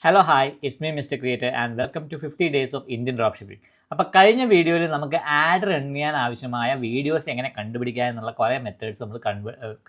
Hello hi it's me mister creator and welcome to 50 days of Indian drop shipping. അപ്പോൾ കഴിഞ്ഞ വീഡിയോയിൽ നമുക്ക് add run ചെയ്യാൻ ആവശ്യമായ വീഡിയോസ് എങ്ങനെ കണ്ടുപിടിക്കുക എന്നുള്ള കുറേ മെത്തേഡ്സ് നമ്മൾ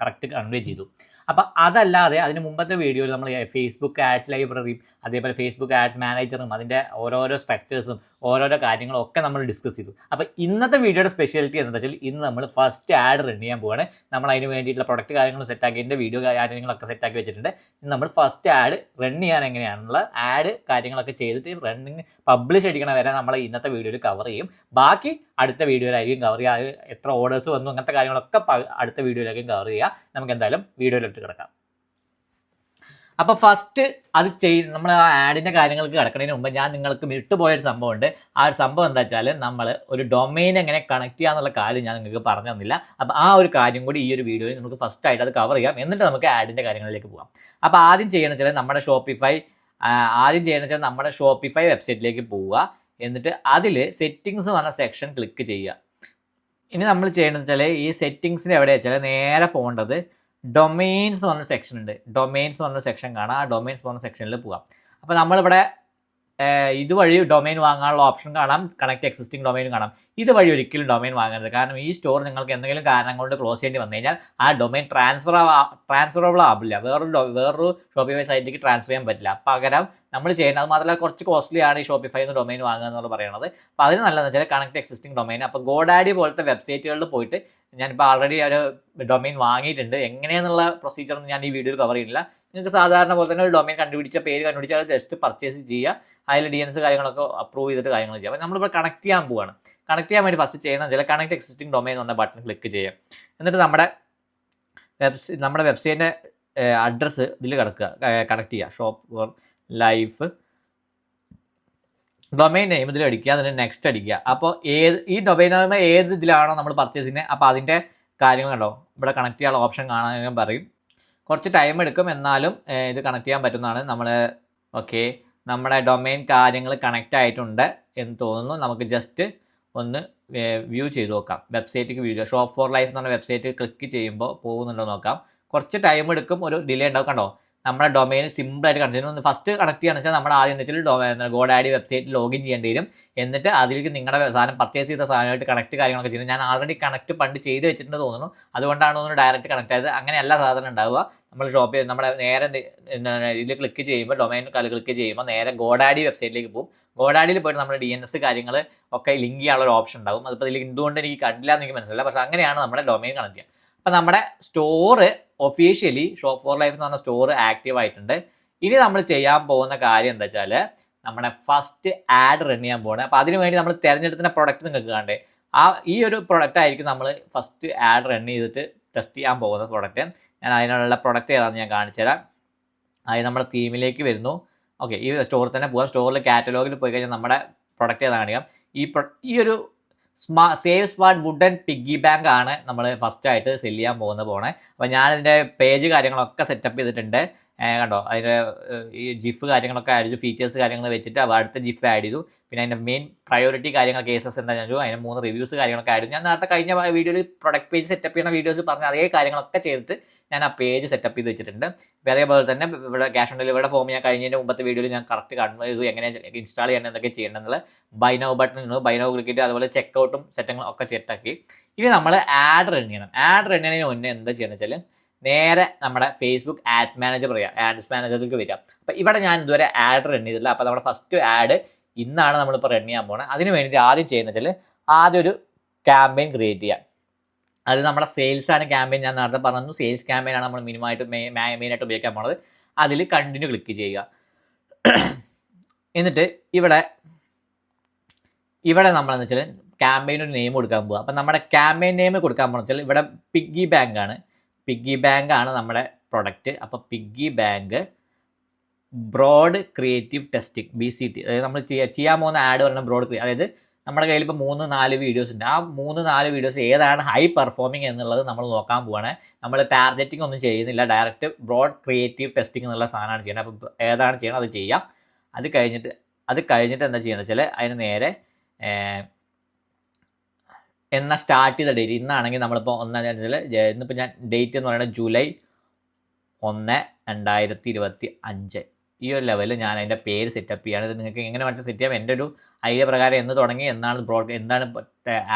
കറക്റ്റ് കൺവേ ചെയ്തു. അപ്പോൾ അതല്ലാതെ അതിന് മുമ്പത്തെ വീഡിയോയിൽ നമ്മൾ ഫേസ്ബുക്ക് ആഡ്സ് ലൈബ്രറിയും അതേപോലെ ഫേസ്ബുക്ക് ആഡ്സ് മാനേജറും അതിൻ്റെ ഓരോരോ സ്ട്രക്ചേഴ്സും ഓരോരോ കാര്യങ്ങളും ഒക്കെ നമ്മൾ ഡിസ്കസ് ചെയ്തു. അപ്പോൾ ഇന്നത്തെ വീഡിയോയുടെ സ്പെഷ്യാലിറ്റി എന്താ വെച്ചാൽ ഇന്ന് നമ്മൾ ഫസ്റ്റ് ആഡ് റൺ ചെയ്യാൻ പോവുകയാണ്. നമ്മൾ അതിന് വേണ്ടിയിട്ടുള്ള പ്രൊഡക്റ്റ് കാര്യങ്ങൾ സെറ്റാക്കിയതിൻ്റെ വീഡിയോ കാര്യങ്ങളൊക്കെ സെറ്റാക്കി വെച്ചിട്ടുണ്ട്. ഇന്ന് നമ്മൾ ഫസ്റ്റ് ആഡ് റൺ ചെയ്യാൻ എങ്ങനെയാണെന്നുള്ള ആഡ് കാര്യങ്ങളൊക്കെ ചെയ്തിട്ട് റണ്ണിങ് പബ്ലിഷ് അടിക്കണ വരെ നമ്മൾ ഇന്നത്തെ വീഡിയോയിൽ കവർ ചെയ്യും. ബാക്കി അടുത്ത വീഡിയോയിലായിരിക്കും കവർ ചെയ്യുക. എത്ര ഓർഡേഴ്സ് വന്നു അങ്ങനത്തെ കാര്യങ്ങളൊക്കെ അടുത്ത വീഡിയോയിലായിരിക്കും കവർ ചെയ്യുക. നമുക്ക് എന്തായാലും വീഡിയോയിലിട്ട് കിടക്കാം. അപ്പോൾ ഫസ്റ്റ് അത് നമ്മൾ ആ ആഡിൻ്റെ കാര്യങ്ങൾക്ക് കിടക്കുന്നതിന് മുമ്പ് ഞാൻ നിങ്ങൾക്ക് വിട്ടുപോയൊരു സംഭവമുണ്ട്. ആ ഒരു സംഭവം എന്താ വെച്ചാൽ നമ്മൾ ഒരു ഡൊമൈൻ എങ്ങനെ കണക്ട് ചെയ്യുക എന്നുള്ള കാര്യം ഞാൻ നിങ്ങൾക്ക് പറഞ്ഞു തന്നില്ല. അപ്പോൾ ആ ഒരു കാര്യം കൂടി ഈ ഒരു വീഡിയോയിൽ നമുക്ക് ഫസ്റ്റ് ആയിട്ട് അത് കവർ ചെയ്യാം. എന്നിട്ട് നമുക്ക് ആഡിൻ്റെ കാര്യങ്ങളിലേക്ക് പോകാം. അപ്പോൾ ആദ്യം ചെയ്യണമെന്ന് വെച്ചാൽ നമ്മുടെ ഷോപ്പിഫൈ വെബ്സൈറ്റിലേക്ക് പോവുക. എന്നിട്ട് അതിൽ സെറ്റിങ്സ് പറഞ്ഞ സെക്ഷൻ ക്ലിക്ക് ചെയ്യുക. ഇനി നമ്മൾ ചെയ്യണമെന്ന് വെച്ചാൽ ഈ സെറ്റിങ്സിന് എവിടെ വെച്ചാൽ നേരെ പോകേണ്ടത് ഡൊമെയിൻസ് എന്ന് പറഞ്ഞൊരു സെക്ഷൻ ഉണ്ട്. ഡൊമെയിൻസ് എന്ന് പറഞ്ഞൊരു സെക്ഷൻ കാണാം. ആ ഡൊമെയിൻസ് പറഞ്ഞ സെക്ഷനിൽ പോകാം. അപ്പോൾ നമ്മളിവിടെ ഇതുവഴി ഡൊമൈൻ വാങ്ങാനുള്ള ഓപ്ഷൻ കാണാം, കണക്ട് എക്സിസ്റ്റിംഗ് ഡൊമൈൻ കാണാം. ഇതുവഴി ഒരിക്കലും ഡൊമൈൻ വാങ്ങരുത്. കാരണം ഈ സ്റ്റോർ നിങ്ങൾക്ക് എന്തെങ്കിലും കാരണം കൊണ്ട് ക്ലോസ് ചെയ്യേണ്ടി വന്നു കഴിഞ്ഞാൽ ആ ഡൊമൈൻ ട്രാൻസ്ഫറബിൾ ആവില്ല. വേറൊരു ഷോപ്പിഫൈ സൈറ്റിലേക്ക് ട്രാൻസ്ഫർ ചെയ്യാൻ പറ്റില്ല. പകരം നമ്മൾ ചെയ്യുന്നത് മാത്രമല്ല കുറച്ച് കോസ്റ്റ്ലി ആണ് ഈ ഷോപ്പിഫൈ എന്ന് ഡൊമൈൻ വാങ്ങുക എന്നുള്ള പറയുന്നത്. അപ്പോൾ അതിന് നല്ലതെന്ന് വെച്ചാൽ കണക്ട് എക്സിസ്റ്റിംഗ് ഡൊമൈൻ. അപ്പോൾ ഗോഡാഡി പോലത്തെ വെബ്സൈറ്റുകളിൽ പോയിട്ട് ഞാനിപ്പോൾ ആൾറെഡി ഒരു ഡൊമൈൻ വാങ്ങിയിട്ടുണ്ട്. എങ്ങനെയാണെന്നുള്ള പ്രൊസീജിയർ ഞാൻ ഈ വീഡിയോയിൽ കവർ ചെയ്യുന്നില്ല. നിങ്ങൾക്ക് സാധാരണ പോലെ തന്നെ ഒരു ഡൊമൈൻ പേര് കണ്ടുപിടിച്ചാൽ അത് ജസ്റ്റ് പർച്ചേസ് ചെയ്യുക. അതിൽ DNS കാര്യങ്ങളൊക്കെ അപ്രൂവ് ചെയ്തിട്ട് കാര്യങ്ങൾ ചെയ്യുക. അപ്പോൾ നമ്മളിപ്പോൾ കണക്ട് ചെയ്യാൻ പോവുകയാണ്. കണക്ട് ചെയ്യാൻ വേണ്ടി ഫസ്റ്റ് ചെയ്യണം വെച്ചാൽ കണക്ട് എക്സിസ്റ്റിംഗ് ഡൊമൈൻ എന്ന ബട്ടൺ ക്ലിക്ക് ചെയ്യാം. എന്നിട്ട് നമ്മുടെ വെബ്സൈറ്റിൻ്റെ അഡ്രസ്സ് ഇതിൽ കണക്ട് ചെയ്യുക. Shop four life domain name ഇതിൽ അടിക്കുക. അതിന് നെക്സ്റ്റ് അടിക്കുക. അപ്പോൾ ഈ ഡൊമൈൻ നെയിം ഏത് ഇതിലാണോ നമ്മൾ പർച്ചേസ് ചെയ്യുന്നത് അപ്പോൾ അതിൻ്റെ കാര്യങ്ങൾ കണ്ടോ ഇവിടെ കണക്ട് ചെയ്യാനുള്ള ഓപ്ഷൻ കാണാൻ പറയും. കുറച്ച് ടൈം എടുക്കും, എന്നാലും ഇത് കണക്ട് ചെയ്യാൻ പറ്റുന്നതാണ്. നമ്മുടെ ഡൊമൈൻ കാര്യങ്ങൾ കണക്റ്റ് ആയിട്ടുണ്ട് എന്ന് തോന്നുന്നു. നമുക്ക് ജസ്റ്റ് ഒന്ന് വ്യൂ ചെയ്ത് നോക്കാം. വെബ്സൈറ്റിലേക്ക് വ്യൂ ചെയ്യാം. ഷോപ്പ് ഫോർ ലൈഫ് എന്ന് പറഞ്ഞ വെബ്സൈറ്റ് ക്ലിക്ക് ചെയ്യുമ്പോൾ പോകുന്നുണ്ടോ നോക്കാം. കുറച്ച് ടൈം എടുക്കും, ഒരു ഡിലേ ഉണ്ടാവും. കണ്ടോ നമ്മുടെ ഡൊമൈൻ സിമ്പിളായിട്ട് കണക്ട് ചെയ്യുന്നു. ഫസ്റ്റ് കണക്ട് ചെയ്യുകയാണെന്ന് വെച്ചാൽ നമ്മൾ ആദ്യം വെച്ചാൽ ഗോഡാഡി വെബ്സൈറ്റിൽ ലോഗിൻ ചെയ്യേണ്ടി വരും. എന്നിട്ട് അതിലേക്ക് നിങ്ങളുടെ സാധനം പർച്ചേസ് ചെയ്ത സാധനമായിട്ട് കണക്ട് കാര്യങ്ങളൊക്കെ ചെയ്യുന്നത്. ഞാൻ ആൾറെഡി കണക്ട് പണ്ട് ചെയ്ത് വെച്ചിട്ടുണ്ട് തോന്നുന്നു. അതുകൊണ്ടാണ് തോന്നുന്നു ഡയറക്റ്റ് കണക്ട് ആയത്. അങ്ങനെ എല്ലാ സാധനം ഉണ്ടാവുക. നമ്മൾ നമ്മുടെ നേരെ ഇതിൽ ക്ലിക്ക് ചെയ്യുമ്പോൾ ഡൊമൈൻ ക്ലിക്ക് ചെയ്യുമ്പോൾ നേരെ ഗോഡാഡി വെബ്സൈറ്റിലേക്ക് പോകും. ഗോഡാഡിയിൽ പോയിട്ട് നമ്മുടെ DNS കാര്യങ്ങൾ ഒക്കെ ലിങ്ക് ചെയ്യാനുള്ള ഒരു ഓപ്ഷൻ ഉണ്ടാവും. അതിപ്പോൾ ഇതിൽ എന്തുകൊണ്ട് എനിക്ക് കണ്ടില്ല എന്ന് എനിക്ക് മനസ്സിലായില്ല. പക്ഷേ അങ്ങനെയാണ് നമ്മുടെ ഡൊമൈൻ കണക്ട് ചെയ്യുക. അപ്പോൾ നമ്മുടെ store officially shop four life എന്ന് പറഞ്ഞ സ്റ്റോർ ആക്റ്റീവ് ആയിട്ടുണ്ട്. ഇനി നമ്മൾ ചെയ്യാൻ പോകുന്ന കാര്യം എന്താ വെച്ചാൽ നമ്മുടെ ഫസ്റ്റ് ആഡ് റൺ ചെയ്യാൻ പോകുന്നത്. അപ്പോൾ അതിന് വേണ്ടി നമ്മൾ തിരഞ്ഞെടുക്കുന്ന പ്രൊഡക്റ്റ് നിങ്ങൾക്ക് കാണണ്ടേ. ഈ ഒരു പ്രൊഡക്റ്റ് ആയിരിക്കും നമ്മൾ ഫസ്റ്റ് ആഡ് റൺ ചെയ്തിട്ട് ടെസ്റ്റ് ചെയ്യാൻ പോകുന്ന പ്രൊഡക്റ്റ്. ഞാൻ അതിനുള്ള പ്രൊഡക്റ്റ് ഏതാണെന്ന് ഞാൻ കാണിച്ചു തരാം. അത് നമ്മുടെ തീമിലേക്ക് വരുന്നു. ഈ സ്റ്റോറിൽ തന്നെ പോകാം. സ്റ്റോറിൽ കാറ്റലോഗിൽ പോയി കഴിഞ്ഞാൽ നമ്മുടെ പ്രൊഡക്റ്റ് ഏതാണ് കാണിക്കാം. ഈ ഒരു save smart wooden piggy bank ആണ് നമ്മൾ ഫസ്റ്റ് ആയിട്ട് സെല് ചെയ്യാൻ പോണേ. അപ്പോൾ ഞാനിതിൻ്റെ പേജ് കാര്യങ്ങളൊക്കെ സെറ്റപ്പ് ചെയ്തിട്ടുണ്ട്. കണ്ടോ അതിൻ്റെ ഈ ജിഫ് കാര്യങ്ങളൊക്കെ ആഡ് ചെയ്തു. ഫീച്ചേഴ്സ് കാര്യങ്ങൾ വെച്ചിട്ട് അടുത്ത ജിഫ് ആഡ് ചെയ്തു. പിന്നെ അതിൻ്റെ മെയിൻ പ്രയോറിറ്റി കാര്യങ്ങൾ കേസസ് എന്താ ഞാൻ അതിന് 3 റിവ്യൂസ് കാര്യങ്ങളൊക്കെ ആഡ് ചെയ്തു. ഞാൻ നേരത്തെ കഴിഞ്ഞ വീഡിയോയിൽ പ്രൊഡക്റ്റ് പേജ് സെറ്റപ്പ് ചെയ്യുന്ന വീഡിയോസ് പറഞ്ഞ അതേ കാര്യങ്ങളൊക്കെ ചെയ്തിട്ട് ഞാൻ ആ പേജ് സെറ്റപ്പ് ചെയ്ത് വെച്ചിട്ടുണ്ട്. അതേപോലെ തന്നെ ഇവിടെ ക്യാഷ് ഓൺ ഡെലിവറിയുടെ ഫോം ഞാൻ കഴിഞ്ഞതിൻ്റെ മുമ്പത്തെ വീഡിയോയിൽ ഞാൻ കറക്റ്റ് കൺവേ ചെയ്തു. എങ്ങനെ ഇൻസ്റ്റാൾ ചെയ്യണം എന്തൊക്കെ ചെയ്യേണ്ടതെന്നുള്ള buy now button buy now click ചെയ്ത് അതുപോലെ ചെക്കൗട്ടും സെറ്റിങ്ങും ഒക്കെ സെറ്റാക്കി. ഇനി നമ്മൾ ആഡ് റൺ ചെയ്യണം. ആഡ് റൺ ചെയ്യുന്നതിന് മുന്നേ എന്താ ചെയ്യണമെന്ന് വെച്ചാൽ നേരെ നമ്മുടെ ഫേസ്ബുക്ക് ആഡ്സ് മാനേജർ ആഡ്സ് മാനേജറിലേക്ക് വരിക. അപ്പോൾ ഇവിടെ ഞാൻ ഇതുവരെ ആഡ് റൺ ചെയ്തില്ല. അപ്പോൾ നമ്മുടെ ഫസ്റ്റ് ആഡ് ഇന്നാണ് നമ്മളിപ്പോൾ റൺ ചെയ്യാൻ പോകുന്നത്. അതിന് വേണ്ടി ആദ്യം ചെയ്യുന്നത് വെച്ചാൽ ആദ്യം ഒരു ക്യാമ്പയിൻ ക്രിയേറ്റ് ചെയ്യാം. അത് നമ്മുടെ സെയിൽസ് ആണ് ക്യാമ്പയിൻ. ഞാൻ നേരത്തെ പറഞ്ഞു സെയിൽസ് ക്യാമ്പയിനാണ് നമ്മൾ മെയിനായിട്ട് ഉപയോഗിക്കാൻ പോകുന്നത്. അതിൽ കണ്ടിന്യൂ ക്ലിക്ക് ചെയ്യുക. എന്നിട്ട് ഇവിടെ നമ്മളെന്ന് വെച്ചാൽ ക്യാമ്പയിന് ഒരു നെയിം കൊടുക്കാൻ പോകുക. അപ്പം നമ്മുടെ ക്യാമ്പയിൻ നെയിം കൊടുക്കാൻ പോകുന്ന വെച്ചാൽ ഇവിടെ പിഗ്ഗി ബാങ്ക് ആണ് നമ്മുടെ പ്രൊഡക്റ്റ്. അപ്പോൾ piggy bank broad creative testing BCT. അതായത് നമ്മൾ ചെയ്യാൻ പോകുന്ന ആഡ് പറയുന്നത് ബ്രോഡ് അതായത് നമ്മുടെ കയ്യിൽ ഇപ്പോൾ 3-4 വീഡിയോസ് ഉണ്ട്. ആ 3-4 വീഡിയോസ് ഏതാണ് ഹൈ പെർഫോമിംഗ് എന്നുള്ളത് നമ്മൾ നോക്കാൻ പോവാണ്. നമ്മൾ ടാർഗറ്റിംഗ് ഒന്നും ചെയ്യുന്നില്ല. ഡയറക്റ്റ് ബ്രോഡ് ക്രിയേറ്റീവ് ടെസ്റ്റിംഗ് എന്നുള്ള സാധനമാണ് ചെയ്യുന്നത്. അപ്പോൾ ഏതാണ് ചെയ്യണം അത് ചെയ്യാം. അത് കഴിഞ്ഞിട്ട് എന്താ ചെയ്യുന്നത് വെച്ചാൽ അതിന് നേരെ എന്നാൽ സ്റ്റാർട്ട് ചെയ്ത ഡേറ്റ് ഇന്നാണെങ്കിൽ നമ്മളിപ്പോൾ ഇന്നിപ്പോൾ ഞാൻ ഡേറ്റ് എന്ന് പറയുന്നത് ജൂലൈ 1, 2025. ഈ ഒരു ലെവലിൽ ഞാൻ അതിൻ്റെ പേര് സെറ്റപ്പ് ചെയ്യാണ്. ഇത് നിങ്ങൾക്ക് എങ്ങനെ വേണമെങ്കിൽ സെറ്റ് ചെയ്യാം. എൻ്റെ ഒരു ഐഡിയ പ്രകാരം എന്ന് തുടങ്ങി എന്താണ്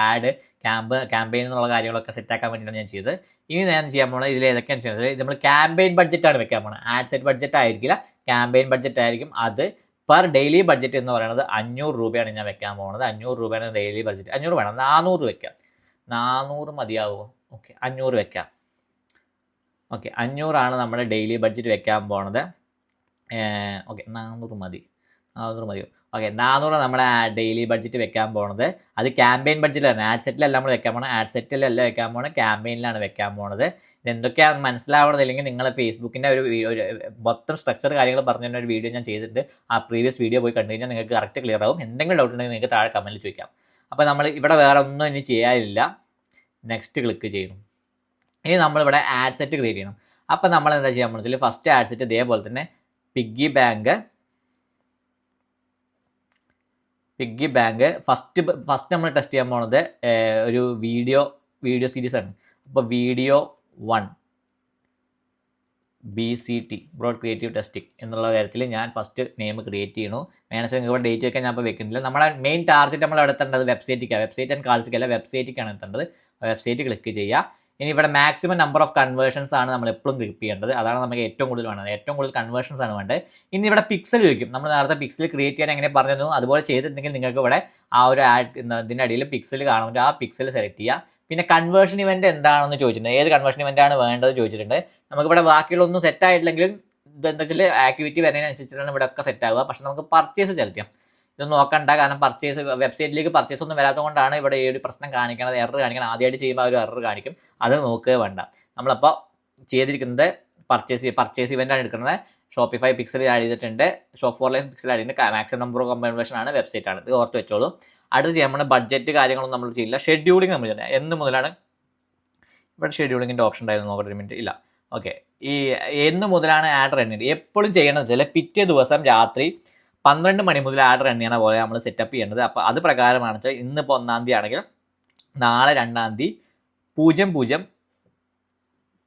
ആഡ് ക്യാമ്പയിൻ എന്നുള്ള കാര്യങ്ങളൊക്കെ സെറ്റാക്കാൻ വേണ്ടിയിട്ടാണ് ഞാൻ ചെയ്തത്. ഇനി ഞാൻ ചെയ്യാൻ പോകുന്നത് ഇതിൽ ഏതൊക്കെയാണ് ചെയ്യുന്നത്, നമ്മൾ ക്യാമ്പയിൻ ബഡ്ജറ്റാണ് വെക്കാൻ പോകുന്നത്. ആഡ് സെറ്റ് ബഡ്ജറ്റ് ആയിരിക്കില്ല, ക്യാമ്പയിൻ ബഡ്ജറ്റ് ആയിരിക്കും. അത് പെർ ഡെയിലി ബഡ്ജറ്റ് എന്ന് പറയുന്നത് 500 രൂപയാണ് ഞാൻ വെക്കാൻ പോകുന്നത്. 500 രൂപയാണ് ഡെയിലി ബഡ്ജറ്റ്. 500 വേണം, 400 വെക്കാം. 400 മതിയാവുമോ? ഓക്കെ, 500 വെക്കാം. ഓക്കെ, 500 നമ്മുടെ ഡെയിലി ബഡ്ജറ്റ് വെക്കാൻ പോണത്. ഓക്കെ, 400 മതി. 400 മതിയോ? ഓക്കെ, 400 നമ്മുടെ ഡെയിലി ബഡ്ജറ്റ് വെക്കാൻ പോണത്. അത് ക്യാമ്പയിൻ ബഡ്ജറ്റിലാണ്, ആഡ് സെറ്റിലല്ല നമ്മൾ വെക്കാൻ പോണത്. ആഡ് സെറ്റിലല്ല വെക്കാൻ പോണത്, ക്യാമ്പയിനിലാണ് വെക്കാൻ പോണത്. ഇതെന്തൊക്കെയാണ് മനസ്സിലാവണതില്ലെങ്കിൽ നിങ്ങൾ ഫേസ്ബുക്കിൻ്റെ ഒരു മൊത്തം സ്ട്രക്ചർ കാര്യങ്ങൾ പറഞ്ഞു തരുന്ന ഒരു വീഡിയോ ഞാൻ ചെയ്തിട്ടുണ്ട്. ആ പ്രീവിയസ് വീഡിയോ പോയി കണ്ടു കഴിഞ്ഞാൽ നിങ്ങൾക്ക് കറക്റ്റ് ക്ലിയർ ആവും. എന്തെങ്കിലും ഡൗട്ട് ഉണ്ടെങ്കിൽ നിങ്ങൾക്ക് താഴെ കമൻറ്റിൽ ചോദിക്കാം. അപ്പോൾ നമ്മൾ ഇവിടെ വേറെ ഒന്നും ഇനി ചെയ്യാനില്ല. നെക്സ്റ്റ് ക്ലിക്ക് ചെയ്യുന്നു. ഇനി നമ്മളിവിടെ ആഡ് സെറ്റ് ക്രിയേറ്റ് ചെയ്യണം. അപ്പോൾ നമ്മൾ എന്താ ചെയ്യാൻ പോകുന്നത്, ഫസ്റ്റ് ആഡ് സെറ്റ് ഇതേപോലെ തന്നെ പിഗ്ഗി ബാങ്ക് ഫസ്റ്റ് നമ്മൾ ടെസ്റ്റ് ചെയ്യാൻ പോകുന്നത് ഒരു വീഡിയോ സീരീസ് ആണ്. അപ്പോൾ video 1 BCT broad creative testing എന്നുള്ള കാര്യത്തിൽ ഞാൻ ഫസ്റ്റ് നെയിം ക്രിയേറ്റ് ചെയ്യണു. വേണമെങ്കിൽ നിങ്ങൾക്ക് ഡേറ്റ് ഒക്കെ ഞാൻ ഇപ്പോൾ വെക്കുന്നില്ല. നമ്മുടെ മെയിൻ ടാർഗറ്റ് നമ്മൾ എത്തേണ്ടത് വെബ്സൈറ്റ് ആൻഡ് കാൾസിക്കല്ല, വെബ്സൈറ്റിക്കാണ് എത്തേണ്ടത്. വെബ്സൈറ്റ് ക്ലിക്ക് ചെയ്യുക. ഇനി ഇവിടെ മാക്സിമം നമ്പർ ഓഫ് കൺവേർഷൻസ് ആണ് നമ്മൾ എപ്പോഴും ക്ലിക്ക് ചെയ്യേണ്ടത്. അതാണ് നമുക്ക് ഏറ്റവും കൂടുതൽ വേണ്ടത്. ഏറ്റവും കൂടുതൽ കൺവേർഷൻസ് ആണ് വേണ്ടത്. ഇനി ഇവിടെ പിക്സൽ ചോദിക്കും. നമ്മൾ നേരത്തെ പിക്സൽ ക്രിയേറ്റ് ചെയ്യാൻ എങ്ങനെ പറഞ്ഞു അതുപോലെ ചെയ്തിട്ടുണ്ടെങ്കിൽ നിങ്ങൾക്ക് ഇവിടെ ആ ഒരു ഇതിൻ്റെ അടിയിൽ പിക്സൽ കാണുമ്പോൾ ആ പിക്സൽ സെലക്ട് ചെയ്യുക. പിന്നെ കൺവേർഷൻ ഇവന്റ് എന്താണെന്ന് ചോദിച്ചിട്ടുണ്ട്. ഏത് കൺവേർഷൻ ഇവന്റ് ആണ് വേണ്ടത് ചോദിച്ചിട്ടുണ്ട്. നമുക്കിവിടെ ബാക്കിയുള്ളൊന്നും സെറ്റ് ആയിട്ടില്ലെങ്കിലും ഇതെന്താ വെച്ചാൽ ആക്ടിവിറ്റി വരുന്നതിനനുസരിച്ചിട്ടാണ് ഇവിടെ ഒക്കെ സെറ്റ് ആവുക. പക്ഷെ നമുക്ക് പർച്ചേസ് സെലക്ട് ചെയ്യാം. ഇത് നോക്കണ്ട, കാരണം വെബ്സൈറ്റിലേക്ക് പർച്ചേസ് ഒന്നും വരാത്തത് കൊണ്ടാണ് ഇവിടെ ഈ ഒരു പ്രശ്നം കാണിക്കണത്, എറർ കാണിക്കണം. ആദ്യമായിട്ട് ചെയ്യുമ്പോൾ ആ ഒരു എറർ കാണിക്കും, അത് നോക്കുക വേണ്ട. നമ്മളപ്പോൾ ചെയ്തിരിക്കുന്നത് പർച്ചേസ് ഇവന്റ് ആണ് എടുക്കുന്നത്. ഷോപ്പിഫൈ പിക്സൽ ആഡ് ചെയ്തിട്ടുണ്ട്, shop four life pixel add ചെയ്തിട്ടുണ്ട്. മാക്സിമം നമ്പർ ഓഫ് കൺവേർഷൻ ആണ്, വെബ്സൈറ്റ് ആണ്. ഇത് ഓർത്ത് വെച്ചോളൂ. അടുത്ത് ചെയ്യാൻ നമ്മൾ ബഡ്ജറ്റ് കാര്യങ്ങളൊന്നും നമ്മൾ ചെയ്യില്ല. ഷെഡ്യൂളിംഗ് നമ്മൾ ചെയ്യുന്നത് എന്ന് മുതലാണ് ഇവിടെ ഷെഡ്യൂളിങ്ങിൻ്റെ ഓപ്ഷൻ ഉണ്ടായിരുന്നു, നോക്കട്ടെ ഒരു മിനിറ്റ്. ഇല്ല, ഓക്കെ. ഈ എന്ന് മുതലാണ് ആഡ് റൺ ചെയ്യുന്നത് എപ്പോഴും ചെയ്യണമെന്ന് വെച്ചാൽ പിറ്റേ ദിവസം രാത്രി 12 മണി മുതൽ ആഡ് റൺ ചെയ്യണ പോലെ നമ്മൾ സെറ്റപ്പ് ചെയ്യേണ്ടത്. അപ്പോൾ അത് പ്രകാരമാണ് വെച്ചാൽ ഇന്നിപ്പോൾ 1-ാം തീയതി ആണെങ്കിൽ നാളെ 2-ാം തീയതി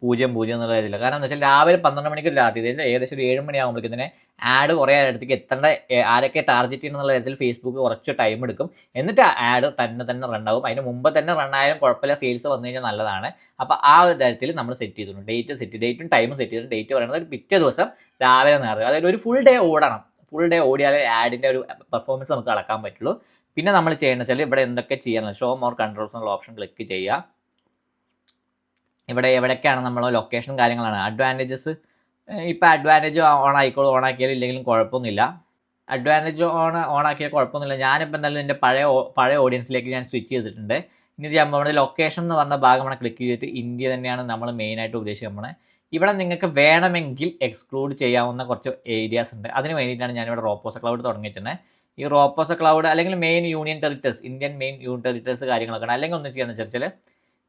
00:00 എന്നുള്ള ഇതില്ല. കാരണം എന്താ വെച്ചാൽ രാവിലെ 12 മണിക്ക് രാത്രി ഏകദേശം ഒരു 7 മണിയാകുമ്പോഴേക്കും തന്നെ ആഡ് കുറേ അടുത്തേക്ക് എത്തേണ്ട, ആരൊക്കെ ടാർഗറ്റ് ചെയ്യുന്നുള്ള തരത്തിൽ ഫേസ്ബുക്ക് കുറച്ച് ടൈം എടുക്കും. എന്നിട്ട് ആഡ് തന്നെ റൺ ആവും. അതിന് മുമ്പ് തന്നെ റൺ ആയാലും കുഴപ്പമില്ല, സെയിൽസ് വന്നു കഴിഞ്ഞാൽ നല്ലതാണ്. അപ്പോൾ ആ ഒരു തരത്തിൽ നമ്മൾ സെറ്റ് ചെയ്തിട്ടുണ്ട്. ഡേറ്റും ടൈമും സെറ്റ് ചെയ്തിട്ടുണ്ട്. ഡേറ്റ് പറയുന്നത് പിറ്റേ ദിവസം രാവിലെ നേരം, അതായത് ഒരു ഫുൾ ഡേ ഓടണം. ഫുൾ ഡേ ഓടിയാലേ ആഡിൻ്റെ ഒരു പെർഫോമൻസ് നമുക്ക് അളക്കാൻ പറ്റുള്ളൂ. പിന്നെ നമ്മൾ ചെയ്യേണ്ടത് വെച്ചാൽ ഇവിടെ എന്തൊക്കെ ചെയ്യണം, ഷോ മോർ കൺട്രോൾസ് എന്നുള്ള ഓപ്ഷൻ ക്ലിക്ക് ചെയ്യുക. ഇവിടെ എവിടേക്കാണ് നമ്മൾ ലൊക്കേഷൻ കാര്യങ്ങളാണ്. അഡ്വാൻറ്റേജസ് ഇപ്പോൾ അഡ്വാൻറ്റേജ് ഓണാക്കിയാലും ഇല്ലെങ്കിലും കുഴപ്പമൊന്നുമില്ല. അഡ്വാൻറ്റേജ് ഓണാക്കിയാൽ കുഴപ്പമൊന്നുമില്ല. ഞാനിപ്പോൾ എന്തായാലും എൻ്റെ പഴയ ഓഡിയൻസിലേക്ക് ഞാൻ സ്വിച്ച് ചെയ്തിട്ടുണ്ട്. ഇനി നമ്മുടെ ലൊക്കേഷൻ എന്ന് പറഞ്ഞ ഭാഗമാണ് ക്ലിക്ക് ചെയ്തിട്ട് ഇന്ത്യ തന്നെയാണ് നമ്മൾ മെയിനായിട്ട് ഉദ്ദേശിക്കാൻ പോകുന്നത്. ഇവിടെ നിങ്ങൾക്ക് വേണമെങ്കിൽ എക്സ്ക്ലൂഡ് ചെയ്യാവുന്ന കുറച്ച് ഏരിയാസ് ഉണ്ട്. അതിന് വേണ്ടിയിട്ടാണ് ഞാനിവിടെ റോപ്പോസ ക്ലൗഡ് തുടങ്ങിയിട്ടുണ്ട്. ഈ റോപ്പോസ ക്ലൗഡ് അല്ലെങ്കിൽ main union territories, Indian main union territories കാര്യങ്ങളൊക്കെ ഉണ്ട്. അല്ലെങ്കിൽ ഒന്ന് ചെയ്യാന്ന് വെച്ചാൽ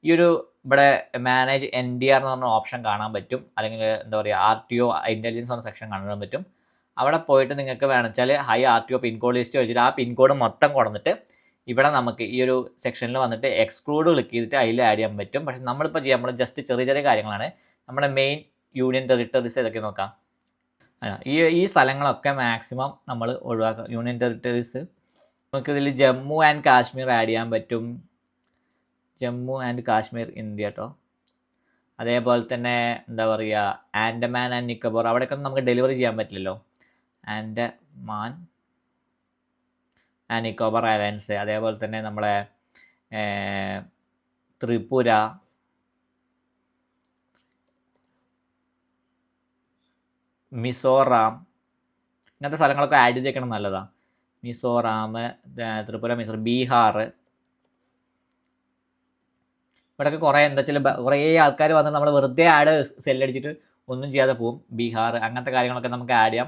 ഈ ഒരു ഇവിടെ മാനേജ് NDR എന്ന് പറഞ്ഞ ഓപ്ഷൻ കാണാൻ പറ്റും. അല്ലെങ്കിൽ എന്താ പറയുക RTO ഇൻ്റലിജൻസ് എന്ന സെക്ഷൻ കാണാൻ പറ്റും. അവിടെ പോയിട്ട് നിങ്ങൾക്ക് വേണമെന്ന് വെച്ചാൽ ഹൈ RTO പിൻകോഡ് ലിസ്റ്റ് വെച്ചിട്ട് ആ പിൻകോഡ് മൊത്തം കൊടുത്തിട്ട് ഇവിടെ നമുക്ക് ഈ ഒരു സെക്ഷനിൽ വന്നിട്ട് എക്സ്ക്ലൂഡ് ക്ലിക്ക് ചെയ്തിട്ട് അതിൽ ആഡ് ചെയ്യാൻ പറ്റും. പക്ഷെ നമ്മളിപ്പോൾ ചെയ്യാൻ പോകുന്നത് ജസ്റ്റ് ചെറിയ കാര്യങ്ങളാണ്. നമ്മുടെ മെയിൻ യൂണിയൻ ടെറിട്ടറീസ് ഏതൊക്കെ നോക്കാം. ഈ സ്ഥലങ്ങളൊക്കെ മാക്സിമം നമ്മൾ ഒഴിവാക്കാം. യൂണിയൻ ടെറിട്ടറീസ് നമുക്കിതിൽ ജമ്മു ആൻഡ് കാശ്മീർ ആഡ് ചെയ്യാൻ പറ്റും. ജമ്മു ആൻഡ് കാശ്മീർ ഇന്ത്യ കേട്ടോ. അതേപോലെ തന്നെ എന്താ പറയുക ആൻഡമാൻ ആൻഡ് നിക്കോബാർ, അവിടെയൊക്കെ നമുക്ക് ഡെലിവറി ചെയ്യാൻ പറ്റില്ലല്ലോ. ആൻഡമാൻ ആൻഡ് നിക്കോബാർ ഐലൻഡ്സ്, അതേപോലെ തന്നെ നമ്മളെ ത്രിപുര, മിസോറാം, ഇങ്ങനത്തെ സ്ഥലങ്ങളൊക്കെ ആഡ് ചെയ്തേക്കണം, നല്ലതാണ്. മിസോറാം, ത്രിപുര, ബീഹാർ, ഇവിടെയൊക്കെ കുറേ എന്താ വെച്ചാൽ കുറേ ആൾക്കാർ വന്ന് നമ്മൾ വെറുതെ ആഡ് സെല്ലടിച്ചിട്ട് ഒന്നും ചെയ്യാതെ പോകും. ബീഹാർ അങ്ങനത്തെ കാര്യങ്ങളൊക്കെ നമുക്ക് ആഡ് ചെയ്യാം.